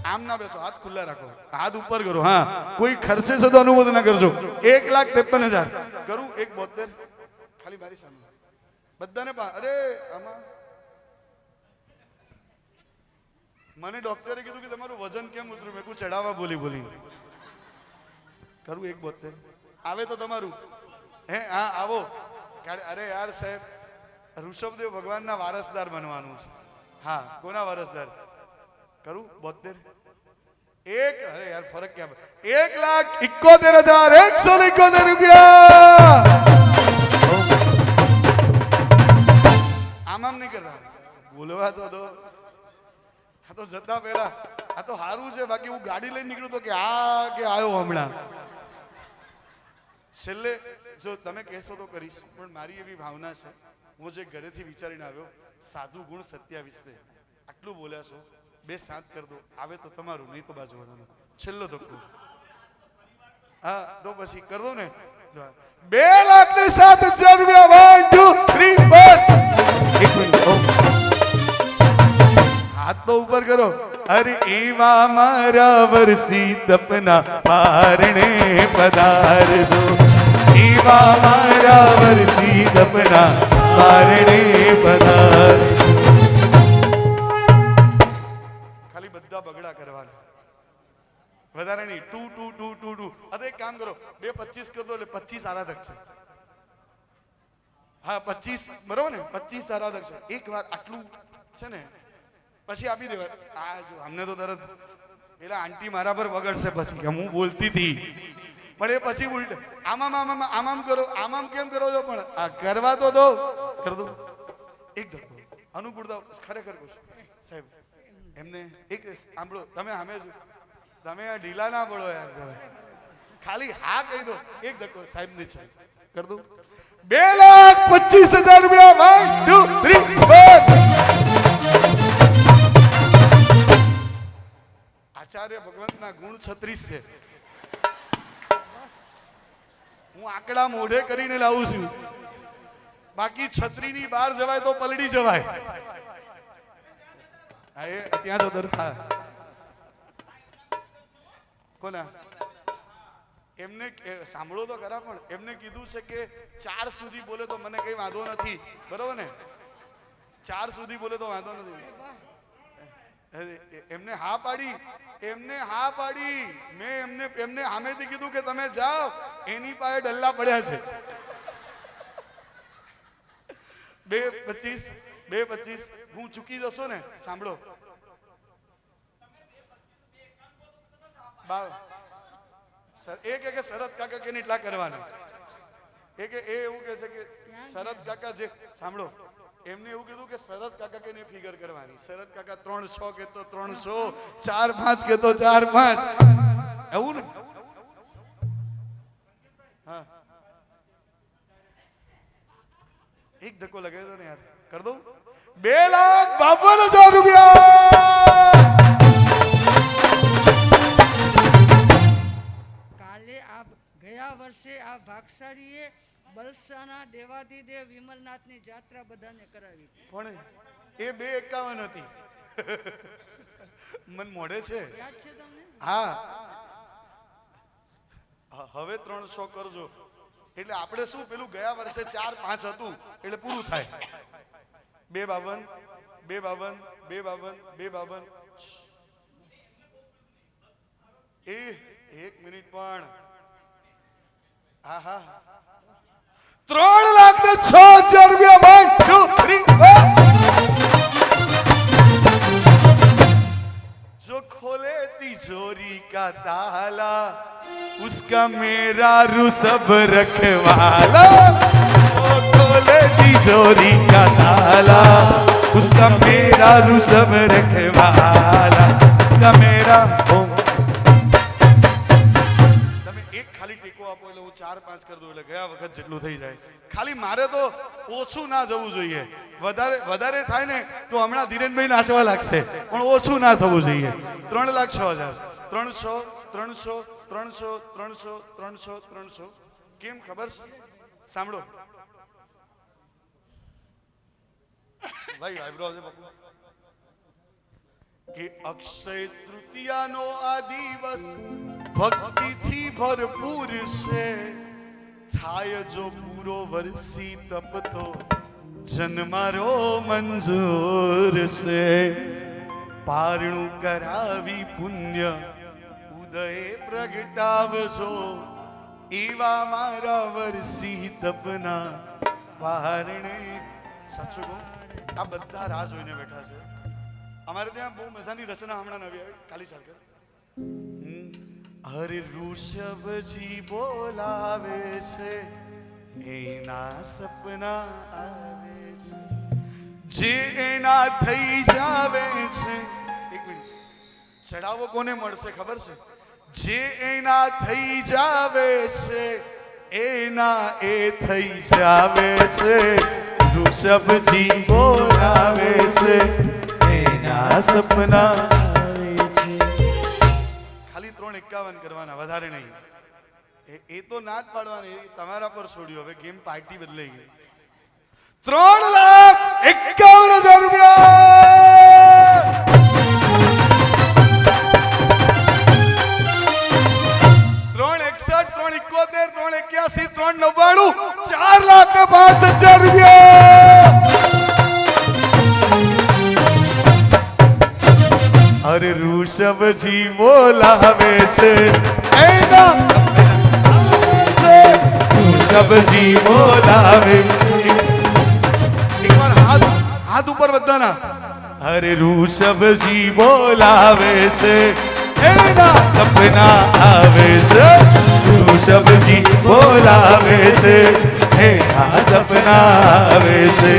આમ ના બેસો, હાથ ખુલ્લા રાખો, હાથ ઉપર કરો. હા, કોઈ ખર્ચે છે તો અનુમોદન ના કરજો. 1,53,000 કરું. 1,72. ખાલી મારી સામે બધાને. અરે આમાં મને ડોક્ટરે કીધું કે તમારું વજન કેમ ઉતર્યું? મેં કહું ચડાવવા બોલી કરું. 1,72 આવે તો તમારું. હે હા આવો. અરે યાર સાહેબ, ઋષભદેવ ભગવાનના વારસદાર બનવાનું છે. હા, કોના વારસદાર? કરું 72. અરે યાર ફરક ક્યાં? 1,71,171 રૂપિયા. આમ નહીં કરતા, બોલવા તો દો. આ તો જતા પહેલા આ તો સારું છે, બાકી હું ગાડી લઈને નીકળ્યો તો કે આવ્યો હમણાં. છેલ્લે જો તમે કહેશો તો કરીશ, પણ મારી એવી ભાવના છે, હું જે ઘરેથી વિચારીને આવ્યો, સાધુ ગુણ 27 છે. આટલું બોલ્યા છો, 2 7 કરી દો. આવે તો તમારું, નહીં તો બાજુ વાળાનું. છેલ્લો ધક્કો. હા તો પછી કર દો ને. 2,07,000 રૂપિયા. 1, 2, 3, 4. હાથ તો ઉપર કરો. અરે એવા મારા વરસી તપના પારણે પધારજો. એવા મારા વરસી તપના પારણે પધારજો. ખાલી બધા બગડા કરવાના, વધારે નહીં. 2, 2, 2, 2, 2. અરે એક કામ કરો, 2,25 કરી દો એટલે 25 આરાધક છે. હા 25 બરોબર ને, 25 આરાધક છે. એક વાર આટલું છે ને પછી આપી દેવાય. આ જો અમને તો તરત પેલા આંટી મારા પર વગડશે પછી કે હું બોલતી હતી, પણ એ પછી ઉલટ આમામ કરો. આમામ કેમ કરો છો? પણ આ કરવા તો દો. કર દો. એક ધક્કો. અનુકૂળતા ખરેખર કહું છું સાહેબ, એમને એક સાંભળો. તમે સામે છો, તમે આ ઢીલા ના પડો યાર. ખાલી હા કહી દો. એક ધક્કો સાહેબ ને છે. કર દો. 2,25,000 રૂપિયા. 1, 2, 3, 4. આચાર્ય ભગવંતના ગુણ 36 છે. હું આંકડા મોઢે કરીને લાવું છું, બાકી છત્રીની બહાર જવાય તો પલડી જવાય. ત્યાં જો હા કોના એમને સાંભળો તો ખરા, પણ એમને કીધું છે કે 4 સુધી બોલે તો મને કઈ વાંધો નથી, બરોબર ને? 4 સુધી બોલે તો વાંધો નથી. એમને હા પાડી. મેં એમને સામેથી કીધું કે તમે જાઓ, એની પાસે ડલ્લા પડ્યા છે. 2,25 હું ચૂકી જશો ને. સાંભળો એ કે શરદ કાકા કે એટલા કરવાના. એ એવું કે છે કે શરદ કાકા જે સાંભળો, એમને એવું કીધું કે શરદ કાકા કે ફિગર કરવાની. શરદ કાકા 3-6 કે તો 300, 4-5 કે તો 4-5, એવું ને? હા એક ધક્કો લગાવી દો ને યાર. કર દો. 2,52,000 રૂપિયા. આ ગયા વર્ષે આ ભાગશાળીએ બલસાના દેવાધિદેવ વિમલનાથની જાત્રા બધાને કરાવી હતી. પણ એ 251 હતી. મન મોઢે છે. યાદ છે તમને? હા, હવે 300 કરજો એટલે આપણે શું પેલું ગયા વર્ષે 4-5 હતું એટલે પૂરું થાય. 252 એ 1 મિનિટ પણ હા 3,06,000 રૂપિયા. 1 2 3 जो खोले तिजोरी का ताला उसका मेरा रू सब रखवाला. वो खोले तिजोरी का ताला उसका मेरा रू सब रखवाला. उसका मेरा તમે એક ખાલી ટેકો આપો એટલે હું 4-5 કરી દઉં એટલે ગયા વખત જેટલું થઈ જાય. ખાલી મારે તો ઓછું ના જવું જોઈએ. વધારે થાય ને તો હમણાં ધીરેનભાઈ નાચવા લાગશે, પણ ઓછું ના થવું જોઈએ. 3,06,000 300 કેમ ખબર છે? સાંભળો ભાઈ વાઇબ્રો કે અક્ષય તૃતીયાનો આ દિવસ ભક્તિથી ભરપૂર છે. થાય જો પૂરો વરસી તપ તો જન્મારો મંજૂર છે. પારણું કરાવી પુણ્ય ઉદય પ્રગટાવજો એવા મારા વરસી તપના પારણે. સાચું કહું, આ બધા રાહ જોઈને બેઠા છે. અમારે ત્યાં બહુ મજાની રચના હમણાં નવી આવી, કાલી ચાલ કર. હરે ઋષભજી બોલાવે છે, એના સપના આવે છે, જે એના થઈ જાવે છે. એક મિનિટ, ચડાવો કોને મળશે ખબર છે? જે એના થઈ જાવે છે એના એ થઈ જાવે છે. ઋષભજી બોલાવે છે, એના સપના આવે છે. ખાલી 351 કરવાના, વધારે નહીં. એ તો ના જ પાડવાની, તમારા પર છોડ્યું. હવે ગેમ પાર્ટી બદલાઈ ગઈ. 3,51,000 રૂપિયા. 3,61, 3,71, 3,81, 3,99, 4,05,000 રૂપિયા. અરે ઋષભજી બોલાવે છે, એના ઋષભજી બોલાવે. એકવાર હાથ ઉપર બધાના. અરે ઋષભજી બોલાવે છે, એના સપના આવે છે. ઋષભજી બોલાવે છે, એના સપના આવે છે.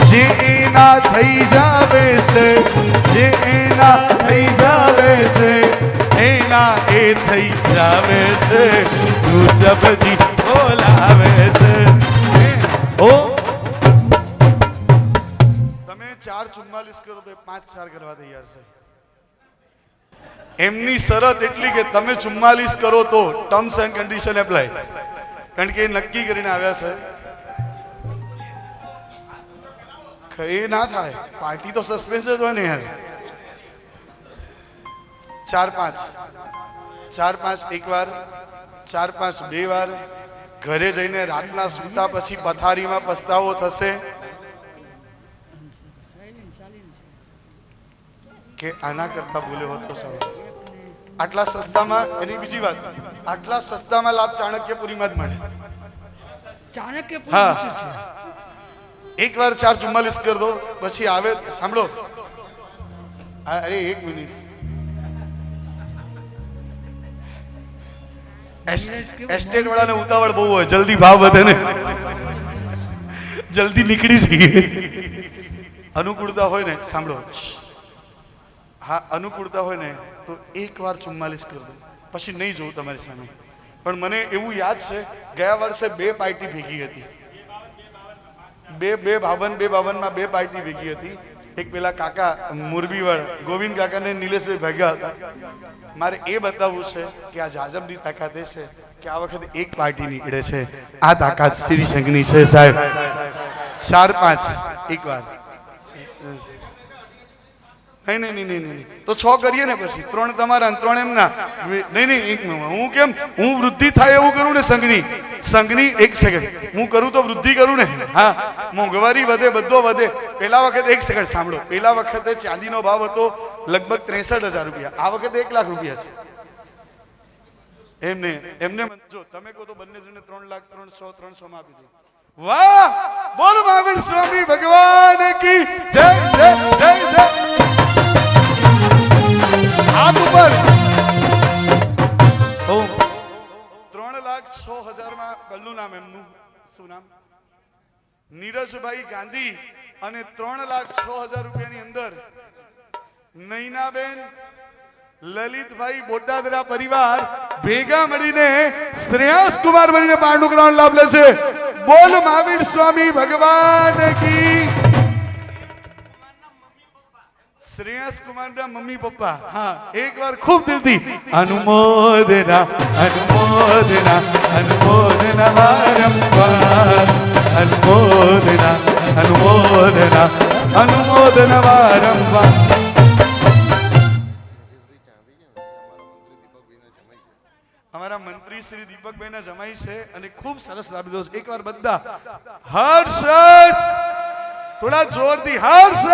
જે એના થઈ જાવે છે, જે એના થઈ જાવે છે, એના એ થઈ જાવે છે. ઋષભજી બોલાવે છે. ઓ તમે 4,44 કરો તો 5,4 કરવા તૈયાર છે. એમની શરત એટલી કે તમે 44 કરો તો ટર્મ્સ એન્ડ કન્ડિશન એપ્લાય, કારણ કે એ નક્કી કરીને આવ્યા છે. એ ના થાય, પાર્ટી તો સસ્પેન્સ જ હોય ને યાર. 4-5 એક વાર, 4-5 બે વાર. ઘરે જઈને રાતના સૂતા પછી પથારીમાં પસ્તાવો થશે કે આના કરતા બોલે હોત તો સારું. આટલા સસ્તામાં, એની બીજી વાત, આટલા સસ્તામાં લાભ ચાણક્યપુરીમાં જ મળે. ચાણક્યપુરી છે. એક વાર 4,44 કરી દો, પછી આવે. સાંભળો, અરે એક મિનિટ, એસ્ટેટ વાળાને ઉતાવળ બહુ હોય, જલ્દી ભાવ વધે ને, જલ્દી નીકળી જઈએ. અનુકૂળતા હોય ને, સાંભળો, હા અનુકૂળતા હોય ને તો એક વાર 44 કરી દો, પછી નહીં જોઉં તમારી સામે. પણ મને એવું યાદ છે ગયા વર્ષે 2 પાર્ટી ભેગી હતી. 252 માં 2 પાર્ટી ભેગી હતી. એક પેલા કાકા મોરબીવાળા ગોવિંદ કાકા ને નિલેશભાઈ ભેગા હતા. મારે એ બતાવવું છે કે આ જાજબની તાકાત એ છે કે આ વખતે એક પાર્ટી નીકળે છે. આ તાકાત શ્રી સંઘની છે સાહેબ. 4-5 એક વાર નહીં તો 6 કરીએ ને, પછી 3 તમારા અને 3 એમના. નહીં હું કેમ હું વૃદ્ધિ થાય એવું કરું ને સંઘની 1 સેકન્ડ હું કરું તો વૃદ્ધિ કરું ને. હા, મોંઘવારી વધે, બધો વધે. પેલા વખતે 1 સેકન્ડ સાંભળો, પેલા વખતે ચાંદીનો ભાવ હતો લગભગ 63,000 રૂપિયા, આ વખતે 1 લાખ રૂપિયા છે. એમને જો તમે કહો તો બંને જણે 3,03,300 માં આપી દો. વાહ, બોલ મહાવીર સ્વામી ભગવાન કી જય જય જય જય. હાથ ઉપર 3,06,000 માં પહેલું નામ એમનું શું નામ? નીરજભાઈ ગાંધી. અને 3,06,000 રૂપિયાની અંદર નૈનાબેન લલિતભાઈ બોટાદરા પરિવાર ભેગા મળીને શ્રેયાસ કુમાર બનીને પાંડુ કરવાનો લાભ લે છે. બોલ મહાવીર સ્વામી ભગવાન કી. Shreyas કુમારના mummy papa. હા, એક વાર ખૂબ દિલથી અનુમોદના અનુમોદના અનુમોદના વારંવાર અનુમોદના અનુમોદના અનુમોદના વારંવાર. અમારા મંત્રી શ્રી દીપકભાઈના જમાઈ છે અને ખૂબ સરસ લાભ લીધો છે. એકવાર બધા હર્ષ, થોડા જોરથી હર્ષ.